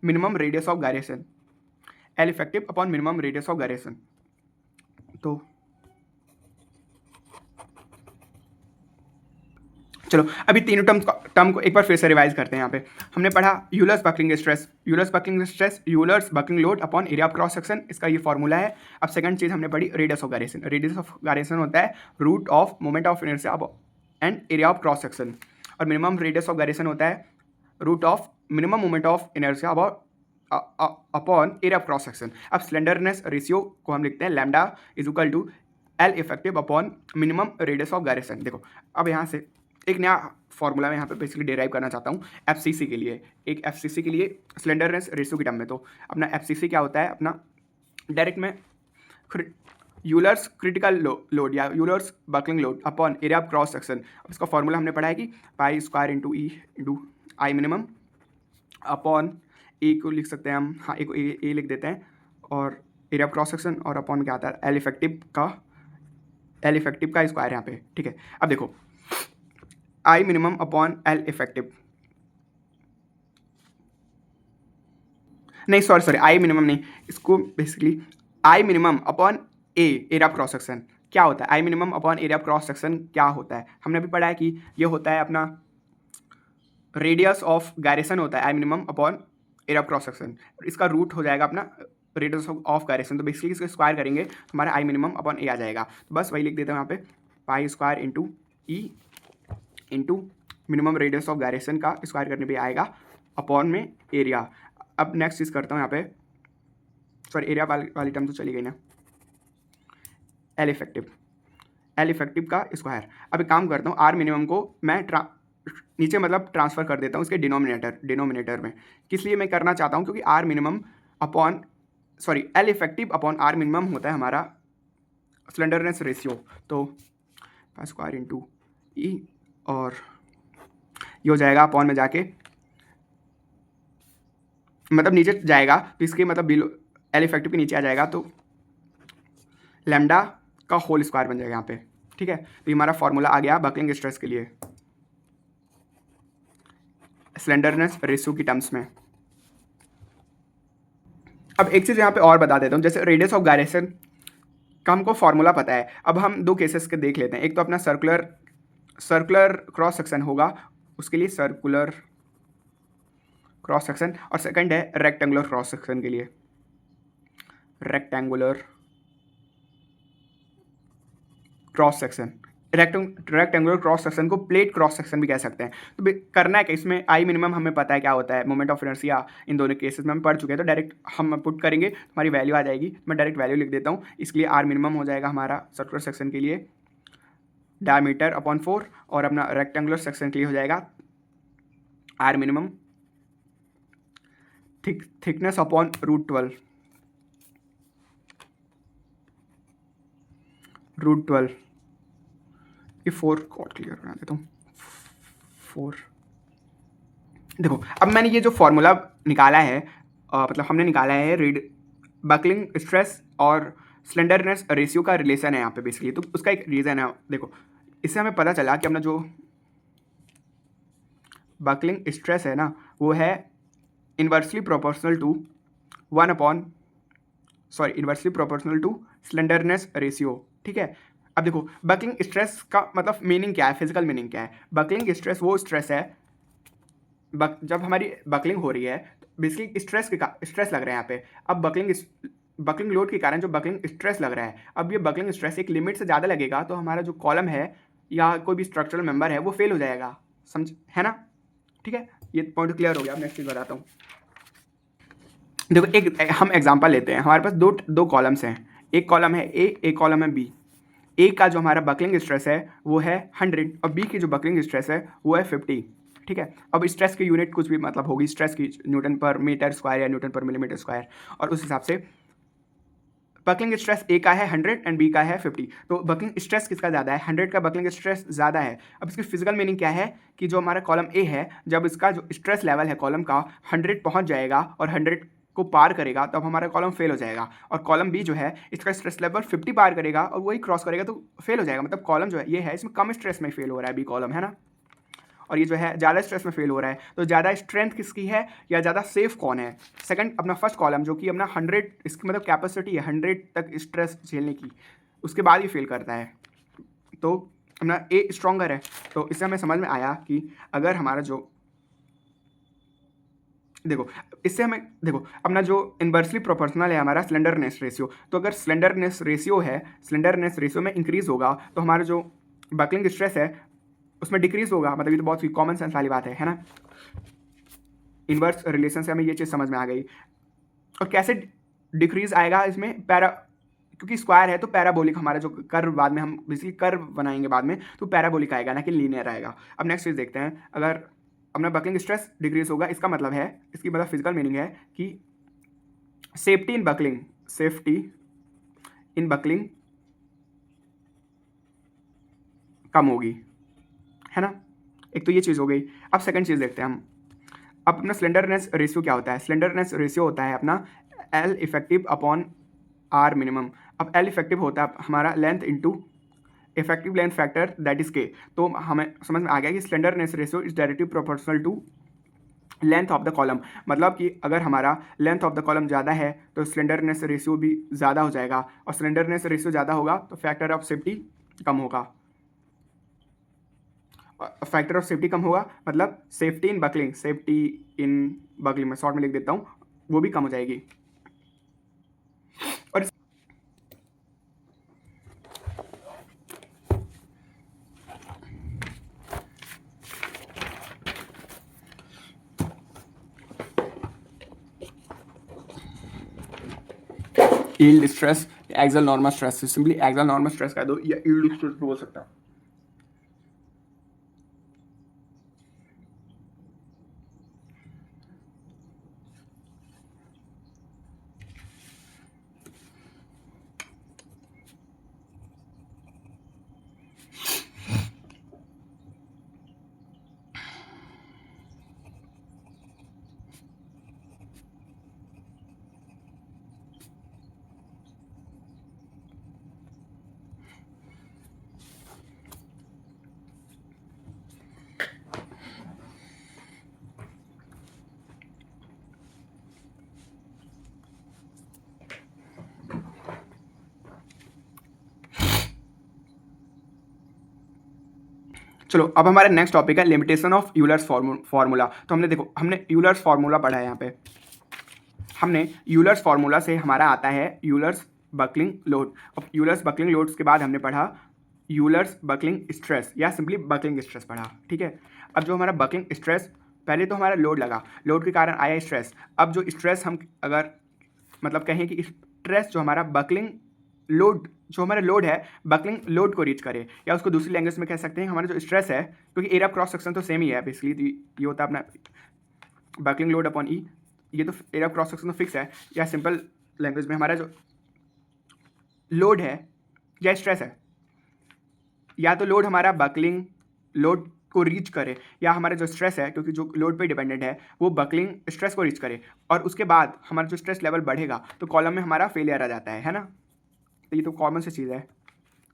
minimum radius of gyration, L effective upon minimum radius of gyration. तो चलो अभी तीनों टर्म को एक बार फिर से रिवाइज करते हैं। यहाँ पे हमने पढ़ा Euler's buckling stress, Euler's buckling load upon area of cross section, इसका ये फॉर्मूला है। अब सेकंड चीज हमने पढ़ी radius of gyration, radius of gyration होता है root of moment of inertia and area of cross section, और मिनिमम रेडियस ऑफ गायरेशन होता है root of minimum moment of inertia upon area of cross section. अब slenderness ratio को हम लिखते हैं lambda is equal to L effective upon minimum radius of gyration. देखो अब यहाँ से एक नया फॉर्मूला मैं यहाँ पे बेसिकली डिराइव करना चाहता हूँ एफसीसी के लिए, एक एफसीसी के लिए स्लेंडरनेस रेशियो की टर्म में। तो अपना एफसीसी क्या होता है, अपना डायरेक्ट में यूलर्स क्रिटिकल लोड या Euler's buckling load upon area of cross section. अब इसका फॉर्मूला हमने पढ़ा है कि pi square into E into I minimum upon A को लिख सकते हैं हम, हाँ ए लिख देते हैं, और एरिया ऑफ क्रॉस सेक्शन और अपॉन क्या आता है एल इफेक्टिव का स्क्वायर यहाँ पे, ठीक है। अब देखो आई मिनिमम अपॉन एल इफेक्टिव, नहीं सॉरी आई मिनिमम नहीं, इसको basically I minimum upon area cross section क्या होता है, आई minimum upon area cross section क्या होता है, हमने भी पढ़ा है कि ये होता है अपना रेडियस ऑफ गायरेशन होता है आई minimum upon area cross section, इसका रूट हो जाएगा अपना रेडियस ऑफ गायरेशन। तो बेसिकली इसको स्क्वायर करेंगे तो हमारा आई मिनिमम अपॉन ए आ जाएगा। तो बस वही लिख देते हैं यहाँ पे पाई square into E into minimum radius of gyration का स्क्वायर करने पे आएगा अपॉन में एरिया। अब नेक्स्ट चीज़ करता हूँ यहाँ पे, सॉरी एरिया वाली टर्म तो चली गई ना, एल इफेक्टिव का स्क्वायर। अब एक काम करता हूँ आर मिनिमम को मैं नीचे मतलब ट्रांसफ़र कर देता हूँ इसके डिनोमिनेटर में। किस लिए मैं करना चाहता हूँ, क्योंकि R minimum upon sorry L effective upon R minimum होता है हमारा स्लेंडरनेस रेशियो। तो स्क्वायर इंटू ई और ये हो जाएगा अपॉन में जाके मतलब नीचे जाएगा तो इसके मतलब बिलो एल इफेक्टिव के नीचे आ जाएगा तो लैम्डा का होल स्क्वायर बन जाएगा यहाँ पे, ठीक है। तो ये हमारा फॉर्मूला आ गया बकलिंग स्ट्रेस के लिए स्लेंडरनेस रेशियो की टर्म्स में। अब एक चीज़ यहाँ पे और बता देता हूँ, जैसे रेडियस ऑफ गायरेशन का हमको फॉर्मूला पता है। अब हम दो केसेस के देख लेते हैं, एक तो अपना सर्कुलर क्रॉस सेक्शन होगा, उसके लिए सर्कुलर क्रॉस सेक्शन, और सेकंड है रेक्टेंगुलर क्रॉस सेक्शन के लिए rectangular cross section. Rectangular cross section को प्लेट क्रॉस सेक्शन भी कह सकते हैं। तो करना है कि इसमें आई मिनिमम हमें पता है क्या होता है, मोमेंट ऑफ इनर्शिया इन दोनों केसेस में हम पढ़ चुके हैं, तो डायरेक्ट हम पुट करेंगे हमारी वैल्यू आ जाएगी। मैं डायरेक्ट वैल्यू लिख देता हूँ, इसके लिए आर मिनिमम हो जाएगा हमारा सर्कुलर सेक्शन के लिए डायमीटर अपॉन 4, और अपना रेक्टेंगुलर सेक्शन के लिए हो जाएगा आर मिनिमम थिकनेस अपॉन √12 ये 4 कॉट क्लियर बना देता हूँ 4। देखो अब मैंने ये जो फॉर्मूला निकाला है मतलब हमने निकाला है बकलिंग स्ट्रेस और स्लेंडरनेस रेशियो का रिलेशन है यहाँ पे बेसिकली, तो उसका एक रीज़न है। देखो इससे हमें पता चला कि अपना जो बकलिंग स्ट्रेस है ना वो है inversely proportional to slenderness ratio. ठीक है, अब देखो बकलिंग स्ट्रेस का मतलब मीनिंग क्या है, फिजिकल मीनिंग क्या है। बकलिंग स्ट्रेस वो स्ट्रेस है जब हमारी बकलिंग हो रही है तो बेसिकली स्ट्रेस लग रहा है यहाँ पे। अब बकलिंग लोड के कारण जो बकलिंग स्ट्रेस लग रहा है, अब ये बकलिंग स्ट्रेस एक लिमिट से ज़्यादा लगेगा तो हमारा जो कॉलम है या कोई भी स्ट्रक्चरल मेंबर है वो फेल हो जाएगा, समझ है ना। ठीक है, ये पॉइंट क्लियर हो गया। अब नेक्स्ट चीज़ बताता हूँ। देखो एक हम एग्जांपल लेते हैं। हमारे पास दो कॉलम्स हैं, एक कॉलम है ए, एक कॉलम है बी। ए का जो हमारा बकलिंग स्ट्रेस है वो है 100 और बी की जो बकलिंग स्ट्रेस है वो है 50। ठीक है, अब स्ट्रेस की यूनिट कुछ भी मतलब होगी, स्ट्रेस की न्यूटन पर मीटर स्क्वायर या न्यूटन पर मिलीमीटर स्क्वायर, और उस हिसाब से बकलिंग स्ट्रेस ए का है 100 एंड बी का है 50। तो बकलिंग स्ट्रेस किसका ज़्यादा है, 100 का बकलिंग स्ट्रेस ज़्यादा है। अब इसकी फिजिकल मीनिंग क्या है कि जो हमारा कॉलम ए है जब इसका जो स्ट्रेस लेवल है कॉलम का 100 पहुंच जाएगा और 100 को पार करेगा तब हमारा कॉलम फेल हो जाएगा, और कॉलम बी जो है इसका स्ट्रेस लेवल 50 पार करेगा और वही क्रॉस करेगा तो फेल हो जाएगा। मतलब कॉलम जो है ये है इसमें कम स्ट्रेस में फेल हो रहा है बी कॉलम, है ना, और ये जो है ज़्यादा स्ट्रेस में फेल हो रहा है। तो ज़्यादा स्ट्रेंथ किसकी है या ज़्यादा सेफ कौन है। सेकंड अपना फर्स्ट कॉलम जो कि अपना 100 इसकी मतलब कैपेसिटी है 100 तक स्ट्रेस झेलने की, उसके बाद ही फेल करता है। तो अपना ए स्ट्रॉन्गर है। तो इससे हमें समझ में आया कि अगर हमारा जो इससे हमें देखो अपना जो इन्वर्सली प्रोपोर्शनल है हमारा स्लेंडरनेस रेशियो, तो अगर स्लेंडरनेस रेशियो में इंक्रीज होगा तो हमारा जो बकलिंग स्ट्रेस है उसमें डिक्रीज होगा। मतलब ये तो बहुत ही कॉमन सेंस वाली बात है ना। इन्वर्स रिलेशन से हमें ये चीज़ समझ में आ गई। और कैसे डिक्रीज आएगा इसमें, क्योंकि स्क्वायर है तो पैराबोलिक, हमारा जो कर्व बाद में हम बेसिकली कर्व बनाएंगे बाद में तो पैराबोलिक आएगा ना कि लीनियर आएगा। अब नेक्स्ट चीज़ देखते हैं। अगर अपना बकलिंग स्ट्रेस डिक्रीज होगा इसका मतलब है, इसकी मतलब फिजिकल मीनिंग है कि सेफ्टी इन बकलिंग कम होगी, है ना। एक तो ये चीज़ हो गई। अब सेकंड चीज़ देखते हैं हम। अब अपना स्लेंडरनेस रेशियो क्या होता है। स्लेंडरनेस रेशियो होता है अपना L effective upon R minimum. अब एल इफेक्टिव होता है हमारा length into effective length factor that is K. तो हमें समझ में आ गया कि slenderness ratio is directly proportional to length of the column. मतलब कि अगर हमारा लेंथ ऑफ द कॉलम ज़्यादा है तो स्लेंडरनेस रेशियो भी ज़्यादा हो जाएगा, और स्लेंडरनेस रेशियो ज़्यादा होगा तो फैक्टर ऑफ सेफ्टी कम होगा। फैक्टर ऑफ सेफ्टी कम होगा मतलब सेफ्टी इन बकलिंग में शॉर्ट में लिख देता हूँ, वो भी कम हो जाएगी। और yield stress, axial normal stress, simply axial normal stress कह दो या यील्ड स्ट्रेस बोल सकता हूँ। चलो अब हमारा नेक्स्ट टॉपिक है लिमिटेशन ऑफ यूलर्स फार्मूला। तो हमने यूलर्स फार्मूला पढ़ा है यहाँ पे। हमने यूलर्स फार्मूला से हमारा आता है यूलर्स बकलिंग लोड। अब यूलर्स बकलिंग लोड्स के बाद हमने पढ़ा यूलर्स बकलिंग स्ट्रेस या सिंपली बकलिंग स्ट्रेस पढ़ा। ठीक है, अब जो हमारा बकलिंग स्ट्रेस, पहले तो हमारा लोड लगा, लोड के कारण आया स्ट्रेस। अब जो स्ट्रेस हम अगर मतलब कहें कि स्ट्रेस जो हमारा बकलिंग लोड, जो हमारा लोड है बकलिंग लोड को रीच करे, या उसको दूसरी लैंग्वेज में कह सकते हैं हमारा जो स्ट्रेस है, क्योंकि एरिया क्रॉस सेक्शन तो सेम ही है बेसिकली, ये होता है अपना बकलिंग लोड अपॉन ई, ये तो एरिया क्रॉस सेक्शन तो फिक्स है। या सिंपल लैंग्वेज में हमारा जो लोड है या स्ट्रेस है, या तो लोड हमारा बकलिंग लोड को रीच करे, या हमारा जो स्ट्रेस है क्योंकि जो लोड पे डिपेंडेंट है वो बकलिंग स्ट्रेस को रीच करे, और उसके बाद हमारा जो स्ट्रेस लेवल बढ़ेगा तो कॉलम में हमारा फेलियर आ जाता है ना। तो ये तो कॉमन सी चीज़ है।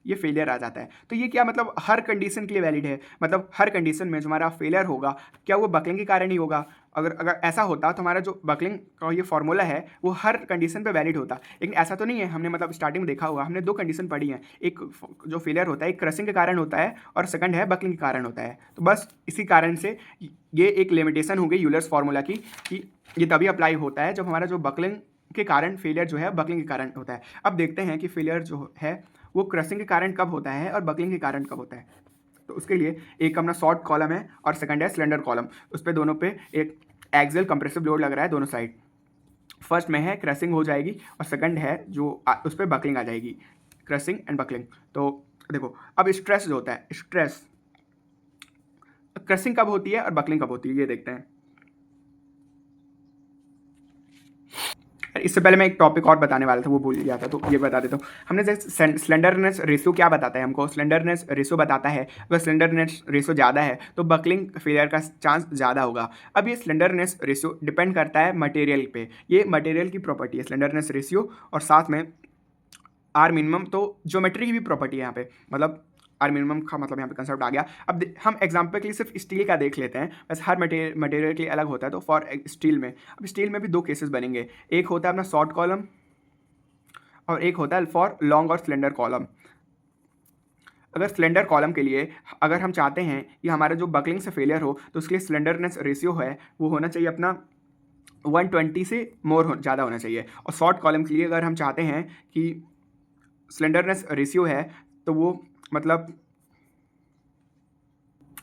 ये फेलियर आ जाता है। तो ये क्या मतलब हर कंडीशन के लिए वैलिड है, मतलब हर कंडीशन में जो हमारा फेलियर होगा क्या वो बकलिंग के कारण ही होगा। अगर अगर ऐसा होता तो हमारा जो बकलिंग का ये फॉर्मूला है वो हर कंडीशन पे वैलिड होता, लेकिन ऐसा तो नहीं है। हमने मतलब स्टार्टिंग में देखा होगा, हमने दो कंडीशन पढ़ी हैं, एक जो फेलियर होता है एक क्रशिंग के कारण होता है और सेकंड है बकलिंग के कारण होता है। तो बस इसी कारण से ये एक लिमिटेशन हो गई यूलर्स फार्मूला की कि ये तभी अप्लाई होता है जब हमारा जो बकलिंग के कारण फेलियर जो है बकलिंग के कारण होता है। अब देखते हैं कि फेलियर जो है वो क्रशिंग के कारण कब होता है और बकलिंग के कारण कब होता है। तो उसके लिए एक अपना शॉर्ट कॉलम है और सेकंड है स्लेंडर कॉलम, उस पर दोनों पे एक एक्सियल कंप्रेसिव लोड लग रहा है दोनों साइड। फर्स्ट में है क्रशिंग हो जाएगी और सेकंड है जो उस पर बकलिंग आ जाएगी, क्रशिंग एंड बकलिंग। तो देखो अब स्ट्रेस जो होता है, स्ट्रेस क्रशिंग कब होती है और बकलिंग कब होती है ये देखते हैं। इससे पहले मैं एक टॉपिक और बताने वाला था वो भूल गया था, तो ये बता देता हूँ। हमने जैसे स्लेंडरनेस रेशियो क्या बताता है हमको, स्लेंडरनेस रेशियो बताता है अगर स्लेंडरनेस रेशियो ज़्यादा है तो बकलिंग फेलियर का चांस ज़्यादा होगा। अब ये स्लेंडरनेस रेशियो डिपेंड करता है मटेरियल पे, ये मटेरियल की प्रॉपर्टी है स्लेंडरनेस रेशियो, और साथ में आर मिनिमम तो ज्योमेट्री की भी प्रॉपर्टी है यहाँ पे, मतलब आर मिनिमम का मतलब यहाँ पे कंसेप्ट आ गया। अब हम एग्जाम्पल के लिए सिर्फ स्टील का देख लेते हैं, बस हर मटेरियल के लिए अलग होता है। तो फॉर स्टील में, अब स्टील में भी दो केसेस बनेंगे, एक होता है अपना शॉर्ट कॉलम और एक होता है फॉर लॉन्ग और सिलेंडर कॉलम। अगर सिलेंडर कॉलम के लिए अगर हम चाहते हैं कि हमारा जो बकलिंग से फेलियर हो तो उसके लिए सिलेंडरनेस रेशियो है वो होना चाहिए अपना 120 से मोर ज़्यादा होना चाहिए। और शॉर्ट कॉलम के लिए अगर हम चाहते हैं कि स्लेंडरनेस रेशियो है तो वो मतलब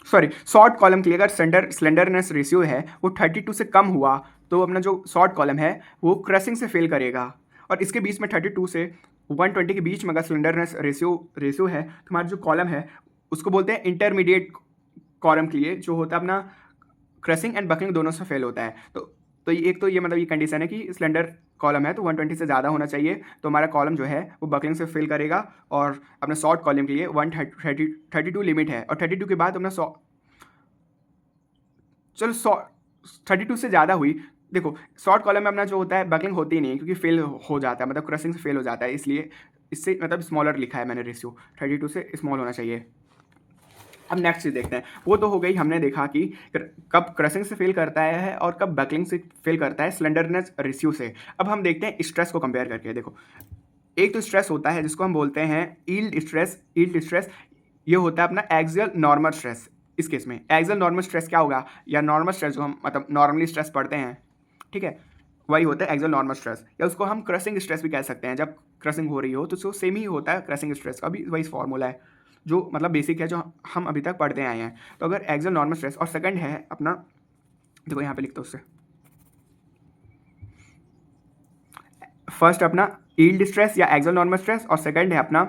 शॉर्ट कॉलम के लिए अगर स्लेंडरनेस रेशियो है वो 32 से कम हुआ तो अपना जो शॉर्ट कॉलम है वो क्रशिंग से फेल करेगा। और इसके बीच में 32 से 120 के बीच में अगर स्लेंडरनेस रेशियो है तो हमारा जो कॉलम है उसको बोलते हैं इंटरमीडिएट कॉलम के लिए, जो होता है अपना क्रशिंग एंड बकलिंग दोनों से फेल होता है। तो एक तो ये मतलब ये कंडीशन है कि स्लेंडर कॉलम है तो 120 से ज़्यादा होना चाहिए तो हमारा कॉलम जो है वो बकलिंग से फेल करेगा। और अपना शॉर्ट कॉलम के लिए 132 लिमिट है और 32 के बाद अपना चलो 32 से ज़्यादा हुई। देखो शॉर्ट कॉलम में अपना जो होता है बकलिंग होती ही नहीं क्योंकि फेल हो जाता है, मतलब क्रशिंग से फेल हो जाता है, इसलिए इससे मतलब स्मॉलर लिखा है मैंने रेशियो, 32 से स्मॉल होना चाहिए। अब नेक्स्ट चीज़ देखते हैं, वो तो हो गई, हमने देखा कि कब क्रशिंग से फेल करता है और कब बकलिंग से फेल करता है स्लेंडरनेस रेशियो से। अब हम देखते हैं स्ट्रेस को कंपेयर करके। देखो एक तो स्ट्रेस होता है जिसको हम बोलते हैं यील्ड स्ट्रेस, ये होता है अपना एक्सियल नॉर्मल स्ट्रेस। इस केस में एक्सियल नॉर्मल स्ट्रेस क्या होगा, या नॉर्मल स्ट्रेस जो हम मतलब नॉर्मली स्ट्रेस पढ़ते हैं, ठीक है, वही होता है एक्सियल नॉर्मल स्ट्रेस, या उसको हम क्रशिंग स्ट्रेस भी कह सकते हैं। जब क्रशिंग हो रही हो तो उसको सेम ही होता है क्रशिंग स्ट्रेस का भी, वही फॉर्मूला है जो मतलब बेसिक है जो हम अभी तक पढ़ते आए हैं। तो अगर एक्सियल नॉर्मल स्ट्रेस और सेकंड है अपना, देखो यहाँ पे लिखते हो उससे, फर्स्ट अपना यील्ड स्ट्रेस या एक्सियल नॉर्मल स्ट्रेस और सेकंड है अपना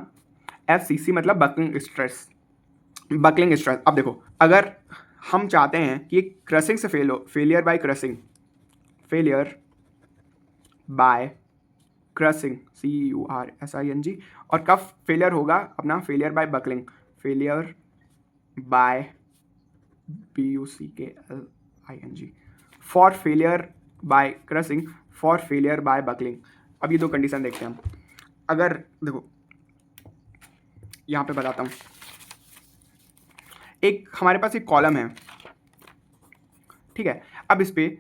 FCC मतलब बकलिंग स्ट्रेस। अब देखो अगर हम चाहते हैं कि क्रशिंग से फेल हो, फेलियर बाय क्रशिंग CURSING, और कब फेलियर होगा अपना failure by buckling, failure by BUCKLING, for failure by crushing, for failure by buckling. अब ये दो कंडीशन देखते हैं हम। अगर देखो यहाँ पे बताता हूँ, एक हमारे पास एक कॉलम है, ठीक है, अब इस पे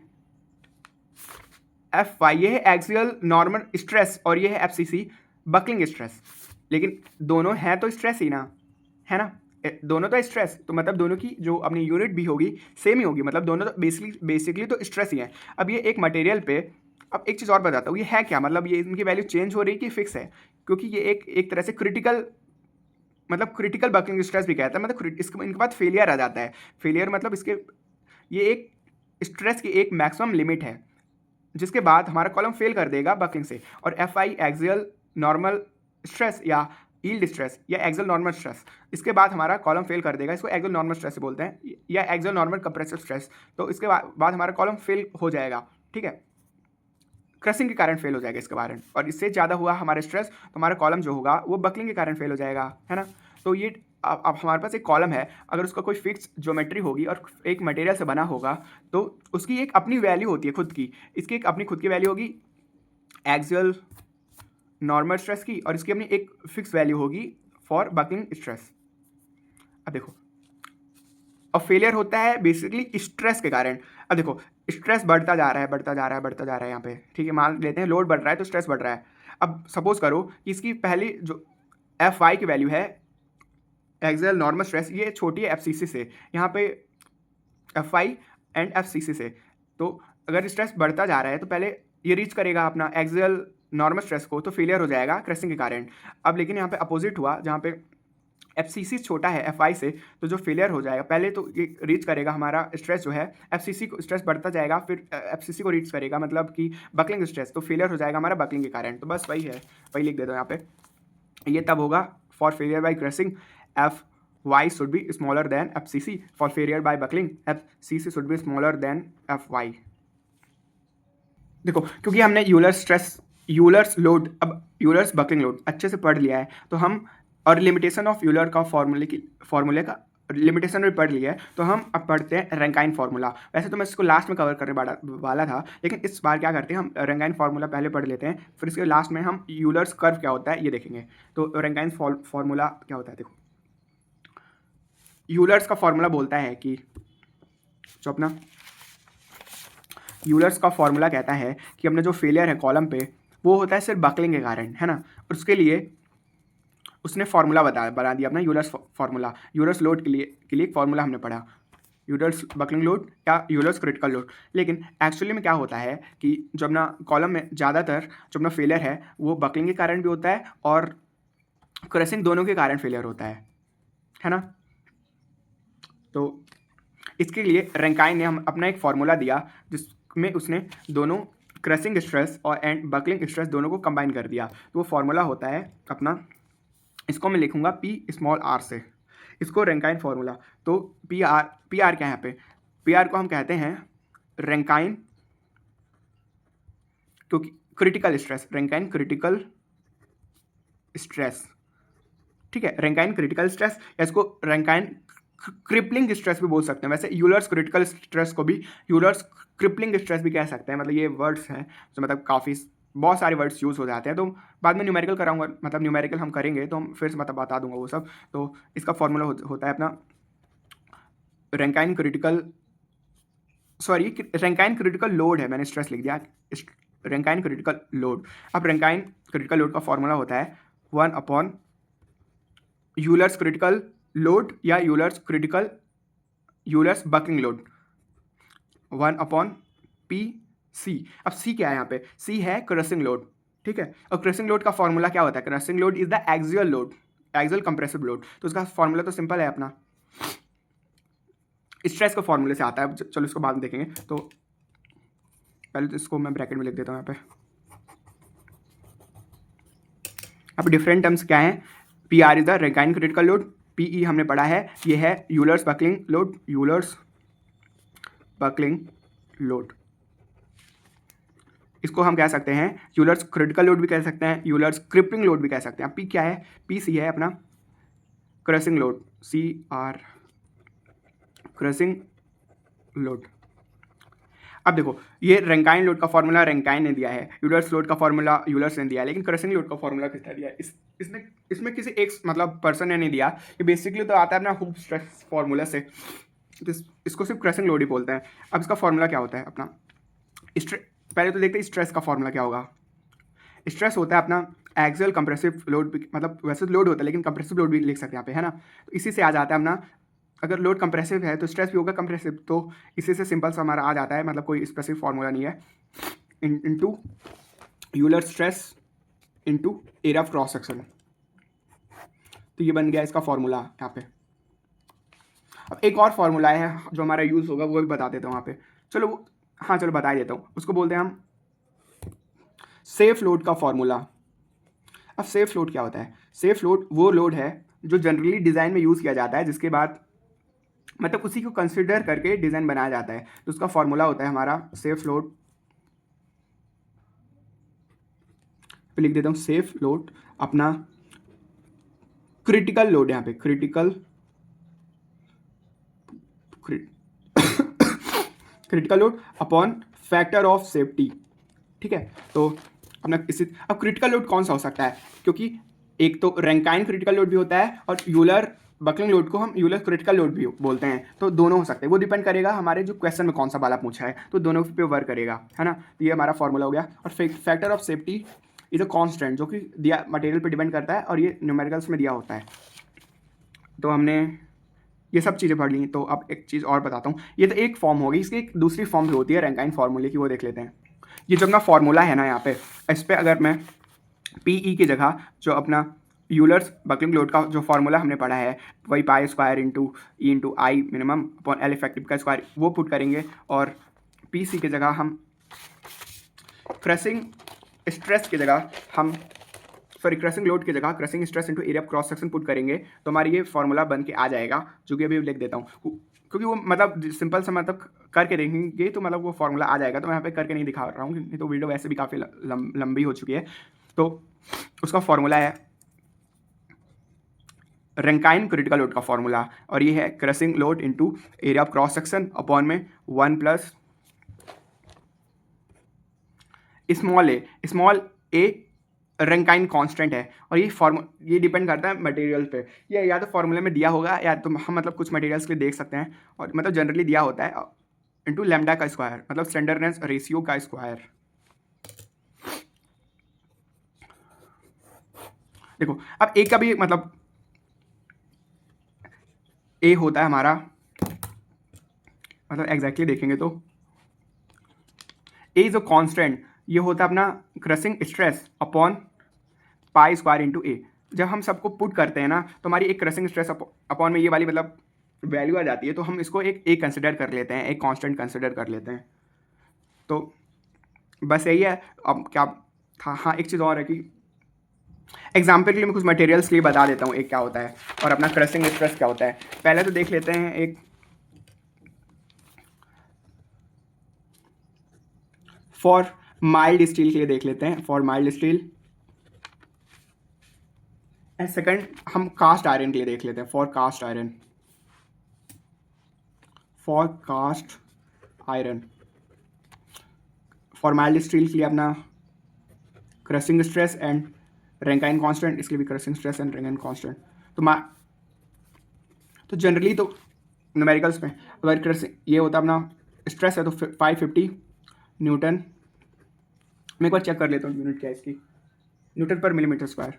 FY ये है एक्सियल नॉर्मल स्ट्रेस और ये है FCC बकलिंग स्ट्रेस, लेकिन दोनों है तो स्ट्रेस ही ना, है ना, दोनों तो स्ट्रेस, तो मतलब दोनों की जो अपनी यूनिट भी होगी सेम ही होगी, मतलब दोनों तो बेसिकली तो स्ट्रेस ही है। अब ये एक मटेरियल पे, अब एक चीज़ और बताता हूँ, ये है क्या, मतलब ये इनकी वैल्यू चेंज हो रही है कि फिक्स है, क्योंकि ये एक तरह से क्रिटिकल बकलिंग स्ट्रेस भी कहता है, मतलब इसके इनके बाद फेलियर आ जाता है। फेलियर मतलब इसके ये एक स्ट्रेस की एक मैक्सिमम लिमिट है जिसके बाद हमारा कॉलम फेल कर देगा बकलिंग से। और FI एक्सियल नॉर्मल स्ट्रेस या यील्ड स्ट्रेस या एक्सियल नॉर्मल स्ट्रेस, इसके बाद हमारा कॉलम फेल कर देगा, इसको एक्सियल नॉर्मल स्ट्रेस से बोलते हैं, या एक्सियल नॉर्मल कंप्रेसिव स्ट्रेस। तो इसके बाद हमारा कॉलम फेल हो जाएगा, ठीक है, क्रशिंग के कारण फेल हो जाएगा इसके कारण, और इससे ज़्यादा हुआ हमारे स्ट्रेस तो हमारा कॉलम जो होगा वो बकलिंग के कारण फेल हो जाएगा, है ना। तो ये अब हमारे पास एक कॉलम है, अगर उसका कोई फिक्स ज्योमेट्री होगी और एक मटेरियल से बना होगा तो उसकी एक अपनी वैल्यू होती है खुद की, इसकी एक अपनी खुद की वैल्यू होगी एक्सियल नॉर्मल स्ट्रेस की, और इसकी अपनी एक फिक्स वैल्यू होगी फॉर बकलिंग स्ट्रेस। अब देखो, और फेलियर होता है बेसिकली स्ट्रेस के कारण। अब देखो, स्ट्रेस बढ़ता जा रहा है, बढ़ता जा रहा है, बढ़ता जा रहा है यहाँ पे, ठीक है, मान लेते हैं लोड बढ़ रहा है तो स्ट्रेस बढ़ रहा है। अब सपोज करो कि इसकी पहली जो एफ वाई की वैल्यू है, एक्सियल नॉर्मल स्ट्रेस, ये छोटी है एफ सी सी से, यहाँ पे F Y and F C C से। तो अगर स्ट्रेस बढ़ता जा रहा है तो पहले ये रीच करेगा अपना एक्सियल नॉर्मल स्ट्रेस को, तो फेलियर हो जाएगा क्रैशिंग के कारण। अब लेकिन यहाँ पे अपोजिट हुआ, जहाँ पे एफ सी सी छोटा है एफ आई से, तो जो फेलियर हो जाएगा पहले तो ये रीच करेगा हमारा स्ट्रेस जो है एफ सी सी को, स्ट्रेस बढ़ता जाएगा, फिर एफ सी सी को रीच करेगा, मतलब कि बकलिंग स्ट्रेस, तो फेलियर हो जाएगा हमारा बकलिंग के कारण। तो बस वही है, वही लिख देता हूँ यहाँ पे। ये तब होगा for failure by crashing F y should be smaller than FCC. For failure by buckling, FCC should be smaller than FY. देखो, क्योंकि हमने यूलर स्ट्रेस, यूलर्स लोड, अब यूलर्स बकलिंग लोड अच्छे से पढ़ लिया है, तो हम, और लिमिटेशन ऑफ यूलर का फॉर्मूले का लिमिटेशन भी पढ़ लिया है, तो हम अब पढ़ते हैं रैंकाइन फार्मूला। वैसे तो मैं इसको लास्ट में कवर करने वाला था, लेकिन इस बार क्या करते हैं, हम रैंकाइन फार्मूला पहले पढ़ लेते हैं, फिर इसके लास्ट में हम यूलर्स कर्व क्या होता है ये देखेंगे। तो रैंकाइन फार्मूला क्या होता है, देखो, यूलर्स का फॉर्मूला बोलता है कि जो अपना यूलर्स का फॉर्मूला कहता है कि अपना जो फेलियर है कॉलम पे, वो होता है सिर्फ बकलिंग के कारण, है ना। और उसके लिए उसने फार्मूला बना दिया अपना यूलर्स फार्मूला। यूलर्स लोड के लिए एक फार्मूला हमने पढ़ा, यूलर्स बकलिंग लोड या यूलर्स क्रिटिकल लोड। लेकिन एक्चुअली में क्या होता है कि जो अपना कॉलम में ज़्यादातर जो अपना फेलियर है वो बकलिंग के कारण भी होता है और क्रशिंग, दोनों के कारण फेलियर होता है ना। तो इसके लिए रैंकाइन ने हम अपना एक फार्मूला दिया जिसमें उसने दोनों क्रशिंग स्ट्रेस और एंड बकलिंग स्ट्रेस दोनों को कंबाइन कर दिया। तो वो फार्मूला होता है अपना, इसको मैं लिखूंगा पी स्मॉल आर से, इसको रैंकाइन फार्मूला। तो पी आर क्या है यहाँ पे, पी आर को हम कहते हैं रैंकाइन, क्योंकि critical stress, Rankine critical stress, ठीक है, रैंकाइन क्रिटिकल स्ट्रेस, या इसको रैंकाइन क्रिपलिंग स्ट्रेस भी बोल सकते हैं। वैसे यूलर्स क्रिटिकल स्ट्रेस को भी यूलर्स क्रिपलिंग स्ट्रेस भी कह सकते हैं। मतलब ये वर्ड्स हैं जो मतलब काफ़ी बहुत सारे वर्ड्स यूज़ हो जाते हैं, तो बाद में न्यूमेरिकल कराऊंगा, मतलब न्यूमेरिकल हम करेंगे तो हम फिर से मतलब बता दूंगा वो सब। तो इसका फॉर्मूला होता है अपना Rankine critical, sorry Rankine critical load है, मैंने स्ट्रेस लिख दिया, रैंकाइन क्रिटिकल लोड। अब रैंकाइन क्रिटिकल लोड का फॉर्मूला होता है 1 अपॉन यूलर्स क्रिटिकल लोड या Euler's buckling load, 1 upon P C. अब सी क्या है यहाँ पे, सी है क्रशिंग लोड, ठीक है। और क्रशिंग लोड का फॉर्मूला क्या होता है, crushing load is the axial load, axial compressive load. तो उसका फॉर्मूला तो सिंपल है अपना, स्ट्रेस के फॉर्मूले से आता है। चलो इसको बाद में देखेंगे, तो पहले तो इसको मैं ब्रैकेट में लिख देता हूँ यहाँ पे। अब डिफरेंट टर्म्स क्या है, P R is the Rankine critical load, P E हमने पढ़ा है, ये है Euler's buckling load, Euler's buckling load. इसको हम कह सकते हैं यूलर्स क्रिटिकल लोड भी कह सकते हैं, यूलर्स क्रिपलिंग लोड भी कह सकते हैं। पी क्या है, पी सी है अपना crushing load, C R crushing load. अब देखो, ये रैंकाइन लोड का फॉर्मूला रैंकाइन ने दिया है, यूलर्स लोड का फॉर्मूला यूलर्स ने दिया है, लेकिन क्रशिंग लोड का फॉर्मूला किसने दिया है, इसमें किसी एक मतलब पर्सन ने नहीं दिया। ये बेसिकली तो आता है अपना हुक स्ट्रेस फॉर्मूला से, तो इसको सिर्फ क्रशिंग लोड ही बोलते हैं। अब इसका फॉर्मूला क्या होता है अपना, पहले तो देखते हैं स्ट्रेस का फॉर्मूला क्या होगा। स्ट्रेस होता है अपना एक्सियल कंप्रेसिव लोड, मतलब वैसे लोड होता है लेकिन कंप्रेसिव लोड भी लिख सकते हैं यहाँ पे, है ना। तो इसी से आ जाता है अपना, अगर लोड कंप्रेसिव है तो स्ट्रेस भी होगा कंप्रेसिव, तो इसी से सिंपल सा हमारा आ जाता है, मतलब कोई स्पेसिफिक फार्मूला नहीं है, into Euler stress into area of cross section. तो ये बन गया इसका फॉर्मूला यहाँ पे। अब एक और फार्मूला है जो हमारा यूज़ होगा, वो भी बता देता हूँ यहाँ पे। चलो हाँ, चलो बता ही देता हूँ। उसको बोलते हैं हम सेफ लोड का फॉर्मूला। अब सेफ लोड क्या होता है, सेफ लोड वो लोड है जो जनरली डिज़ाइन में यूज़ किया जाता है, जिसके बाद मतलब उसी को कंसिडर करके डिज़ाइन बनाया जाता है। तो उसका फॉर्मूला होता है हमारा सेफ लोड, पे लिख देता हूँ सेफ लोड अपना क्रिटिकल लोड, यहाँ पे critical load upon factor of safety, ठीक है। तो अपना इसी, अब क्रिटिकल लोड कौन सा हो सकता है, क्योंकि एक तो रैंकाइन क्रिटिकल लोड भी होता है और यूलर बकलिंग लोड को हम यूलर क्रिटिकल लोड भी बोलते हैं, तो दोनों हो सकते हैं। वो डिपेंड करेगा हमारे जो क्वेश्चन में कौन सा वाला पूछा है, तो दोनों पे वर्क करेगा, है ना। तो ये हमारा फॉर्मूला हो गया। और factor of safety is a constant, जो कि दिया मटेरियल पे डिपेंड करता है और ये न्यूमेरिकल्स में दिया होता है। तो हमने ये सब चीज़ें पढ़ ली। तो अब एक चीज़ और बताता हूँ, ये तो एक फॉर्म होगी, इसकी एक दूसरी फॉर्म भी होती है रैंकाइन फार्मूले की, वो देख लेते हैं। ये जो अपना फार्मूला है ना यहाँ पे, इस पर अगर मैं पी की जगह जो अपना यूलर्स बकलिंग लोड का जो फार्मूला हमने पढ़ा है, वही पाई square into E into I minimum upon L effective का स्क्वायर, वो पुट करेंगे। और पी सी की जगह हम क्रशिंग स्ट्रेस की जगह हम क्रशिंग लोड की जगह crushing stress into area of cross section put करेंगे, तो हमारी ये फार्मूला बन के आ जाएगा, जो कि अभी लिख देता हूँ, क्योंकि वो मतलब सिंपल सा मतलब करके देखेंगे तो मतलब वो फार्मूला आ जाएगा। तो मैं यहाँ पे करके नहीं दिखा रहा हूँ, नहीं तो वीडियो वैसे भी काफ़ी लंबी हो चुकी है। तो उसका फार्मूला है रैंकाइन क्रिटिकल लोड का फार्मूला, और ये है crushing load into area of cross section upon में 1 प्लस स्मॉल ए रैंकाइन कांस्टेंट है। और ये डिपेंड करता है मटेरियल पे, ये या तो फार्मूले में दिया होगा या तो हम मतलब कुछ मटेरियल्स के लिए देख सकते हैं, और मतलब जनरली दिया होता है इंटू लैम्डा का स्क्वायर, मतलब स्लेंडरनेस रेशियो का स्क्वायर। देखो अब ए का भी मतलब ए होता है हमारा, मतलब एग्जैक्टली देखेंगे तो ए जो कांस्टेंट ये होता है अपना crushing stress upon pi square into A. जब हम सबको पुट करते हैं ना, तो हमारी एक क्रशिंग स्ट्रेस अपॉन में ये वाली मतलब वैल्यू आ जाती है, तो हम इसको एक ए कंसिडर कर लेते हैं, एक कांस्टेंट कंसिडर कर लेते हैं। तो बस यही है। अब क्या था, हाँ एक चीज़ और है कि एग्जाम्पल के लिए मैं कुछ मटेरियल्स के लिए बता देता हूँ एक क्या होता है और अपना क्रशिंग स्ट्रेस क्या होता है। पहले तो देख लेते हैं एक फॉर माइल्ड स्टील के लिए देख लेते हैं, for mild steel. And second हम कास्ट आयरन के लिए देख लेते हैं, for cast iron, for cast iron. For mild steel के लिए अपना crushing stress and Rankine constant, इसके लिए भी crushing stress and Rankine constant. तो जनरली तो न्यूमेरिकल्स में अगर क्रशिंग ये होता है अपना स्ट्रेस है तो 550 न्यूटन। मैं एक बार चेक कर लेता हूँ यूनिट क्या है इसकी, न्यूटन पर मिलीमीटर स्क्वायर।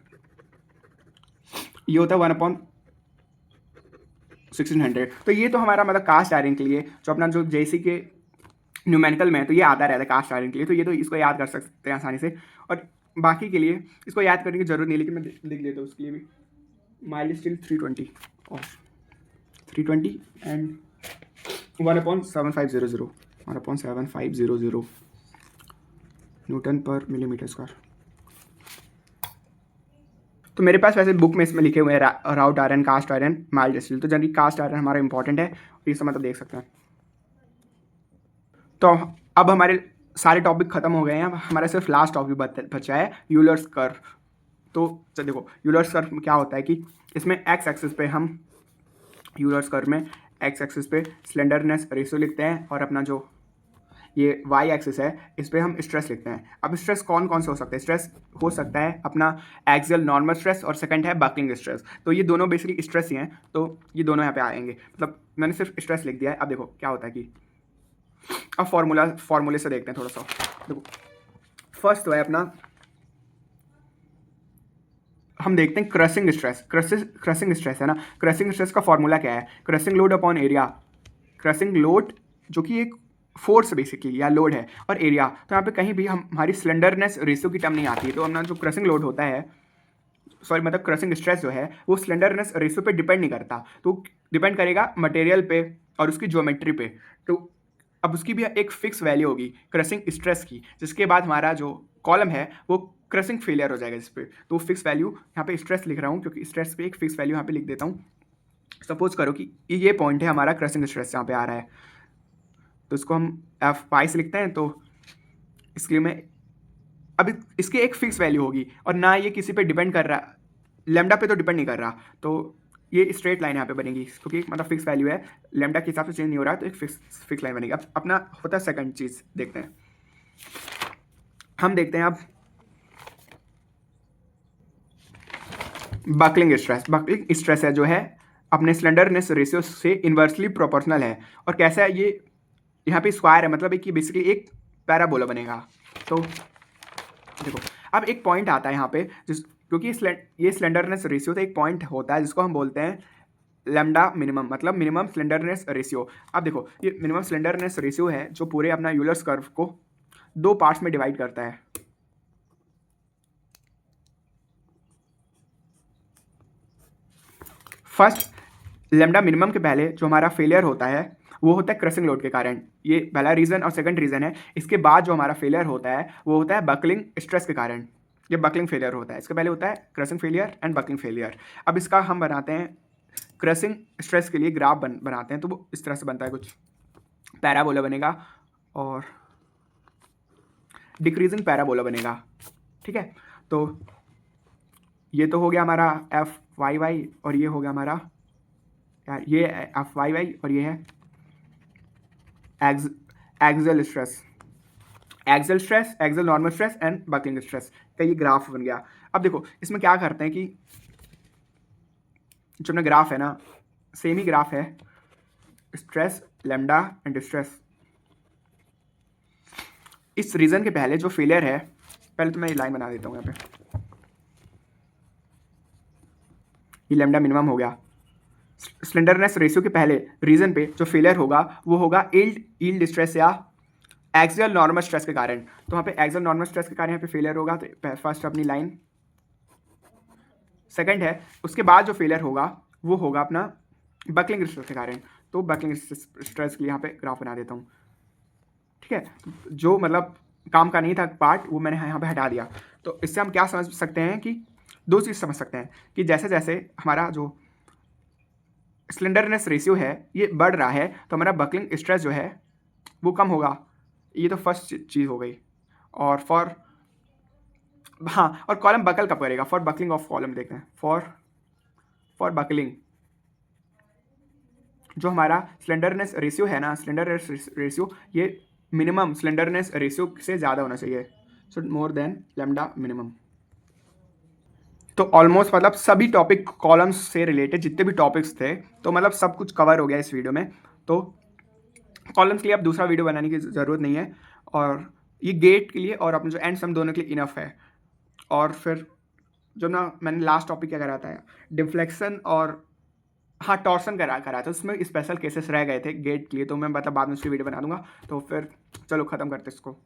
ये होता है 1/1600। तो ये तो हमारा मतलब कास्ट आयरन के लिए, जो अपना जो जेसी के न्यूमेरिकल में है तो ये आता रहता है कास्ट आयरन के लिए, तो ये तो इसको याद कर सकते हैं आसानी से। और बाकी के लिए इसको याद करने की जरूरत नहीं, लेकिन मैं लिख लेता हूँ उसके लिए भी। माइल्ड स्टील 320 और 320 एंड 1/7500 1/7500 न्यूटन पर मिलीमीटर स्क्वायर। तो मेरे पास वैसे बुक में इसमें लिखे हुए हैं wrought iron, cast iron, mild steel. तो जनरली कास्ट आयरन हमारा इंपॉर्टेंट है, और ये सब मतलब देख सकते हैं। तो अब हमारे सारे टॉपिक खत्म हो गए हैं, अब हमारा सिर्फ लास्ट टॉपिक बचा है यूलर्स कर्व। तो देखो यूलर्स कर्व क्या होता है कि इसमें एक्स एक्सिस पे हम यूलर्स कर्व में एक्स एक्सिस पे स्लेंडरनेस रेशियो लिखते हैं, और अपना जो ये वाई एक्सिस है इस पर हम स्ट्रेस लिखते हैं। अब स्ट्रेस कौन कौन से हो सकते हैं, स्ट्रेस हो सकता है अपना एक्सियल नॉर्मल स्ट्रेस, और सेकंड है बकलिंग स्ट्रेस। तो ये दोनों बेसिकली स्ट्रेस ही हैं, तो ये दोनों यहाँ पे आएंगे। मतलब मैंने सिर्फ स्ट्रेस लिख दिया है। अब देखो क्या होता है कि अब फॉर्मूले से देखते हैं थोड़ा सा। देखो फर्स्ट तो है अपना, हम देखते हैं क्रशिंग स्ट्रेस। क्रशिंग स्ट्रेस है ना, क्रशिंग स्ट्रेस का फॉर्मूला क्या है, crushing load upon area. Crushing load जो कि एक फोर्स बेसिकली या लोड है, और एरिया। तो यहाँ पे कहीं भी हमारी स्लेंडरनेस रेशियो की टर्म नहीं आती है। तो अपना जो क्रशिंग लोड होता है, सॉरी मतलब क्रशिंग स्ट्रेस जो है वो स्लेंडरनेस रेशियो पे डिपेंड नहीं करता, तो डिपेंड करेगा मटेरियल पे और उसकी ज्योमेट्री पे। तो अब उसकी भी एक फिक्स वैल्यू होगी क्रशिंग स्ट्रेस की, जिसके बाद हमारा जो कॉलम है वो क्रशिंग फेलियर हो जाएगा जिस पे। तो फिक्स वैल्यू यहाँ पे स्ट्रेस लिख रहा हूँ, क्योंकि स्ट्रेस पे एक फिक्स वैल्यू यहाँ पे लिख देता हूँ। सपोज करो कि ये पॉइंट है हमारा क्रशिंग स्ट्रेस यहाँ पे आ रहा है, तो इसको हम F से लिखते हैं। तो इसके लिए मैं अभी इसकी एक फिक्स वैल्यू होगी, और ना ये किसी पे डिपेंड कर रहा, लैम्डा पे तो डिपेंड नहीं कर रहा। तो ये स्ट्रेट लाइन यहाँ पे बनेगी, क्योंकि मतलब फिक्स वैल्यू है, लैम्डा के हिसाब से चेंज नहीं हो रहा है, तो एक फिक्स लाइन बनेगी। अब अपना होता है सेकंड चीज़ देखते हैं, हम देखते हैं अब बकलिंग स्ट्रेस है जो है अपने स्लेंडरनेस रेशियो से इन्वर्सली प्रोपोर्शनल है। और कैसा है ये, यहाँ पे स्क्वायर है, मतलब कि बेसिकली एक पैराबोला बनेगा। तो देखो अब एक पॉइंट आता है यहाँ पे क्योंकि ये स्लेंडरनेस रेशियो तो एक पॉइंट होता है जिसको हम बोलते हैं लैम्डा मिनिमम, मतलब मिनिमम स्लेंडरनेस रेशियो। अब देखो ये मिनिमम स्लेंडरनेस रेशियो है जो पूरे अपना यूलर्स कर्व को 2 पार्ट्स में डिवाइड करता है। फर्स्ट लैम्डा मिनिमम के पहले जो हमारा फेलियर होता है वो होता है क्रशिंग लोड के कारण, ये पहला रीज़न। और सेकंड रीज़न है इसके बाद जो हमारा फेलियर होता है वो होता है बकलिंग स्ट्रेस के कारण, ये बकलिंग फेलियर होता है। इसके पहले होता है crushing failure and buckling failure. अब इसका हम बनाते हैं क्रशिंग स्ट्रेस के लिए ग्राफ बनाते हैं, तो वो इस तरह से बनता है, कुछ पैराबोला बनेगा और डिक्रीजिंग पैराबोला बनेगा। ठीक है, तो ये तो हो गया हमारा एफ वाई वाई, और ये हो गया हमारा यार ये एफ वाई वाई, और ये है axial stress, axial normal stress and buckling stress का ये ग्राफ बन गया। अब देखो इसमें क्या करते हैं कि जो अपना ग्राफ है ना, सेम ही ग्राफ है, स्ट्रेस लैम्डा एंड स्ट्रेस। इस रीजन के पहले जो फेलियर है, पहले तो मैं ये लाइन बना देता हूँ यहाँ पे, ये लैम्डा मिनिमम हो गया। स्लेंडरनेस रेशियो के पहले रीजन पे जो फेलियर होगा वो होगा यील्ड स्ट्रेस या एक्सियल नॉर्मल स्ट्रेस के कारण। तो वहाँ पे एक्सियल नॉर्मल स्ट्रेस के कारण यहाँ पे फेलियर होगा, तो फर्स्ट अपनी लाइन। सेकंड है उसके बाद जो फेलियर होगा वो होगा अपना बकलिंग स्ट्रेस के कारण, तो बकलिंग स्ट्रेस के लिए यहाँ पे ग्राफ बना देता हूँ। ठीक है, जो मतलब काम का नहीं था पार्ट वो मैंने यहाँ पे हटा दिया। तो इससे हम क्या समझ सकते हैं कि दो चीज़ समझ सकते हैं कि जैसे जैसे हमारा जो स्लेंडरनेस रेशियो है ये बढ़ रहा है तो हमारा बकलिंग स्ट्रेस जो है वो कम होगा। ये तो फर्स्ट चीज़ हो गई। और और कॉलम बकल कब करेगा, फॉर बकलिंग ऑफ कॉलम देखते हैं। फॉर बकलिंग जो हमारा स्लेंडरनेस रेशियो है ना, स्लेंडरनेस रेशियो ये मिनिमम स्लेंडरनेस रेशियो से ज़्यादा होना चाहिए, सो मोर देन लैम्डा मिनिमम। तो ऑलमोस्ट मतलब सभी टॉपिक कॉलम्स से रिलेटेड जितने भी टॉपिक्स थे तो मतलब सब कुछ कवर हो गया इस वीडियो में। तो कॉलम्स के लिए अब दूसरा वीडियो बनाने की ज़रूरत नहीं है, और ये गेट के लिए और अपने जो एंड सम दोनों के लिए इनफ है। और फिर जो ना मैंने लास्ट टॉपिक क्या करा था, डिफ्लेक्शन और टॉर्सन करा था, उसमें स्पेशल केसेस रह गए थे गेट के लिए, तो मैं बाद में उसकी वीडियो बना दूंगा। तो फिर चलो ख़त्म करते इसको।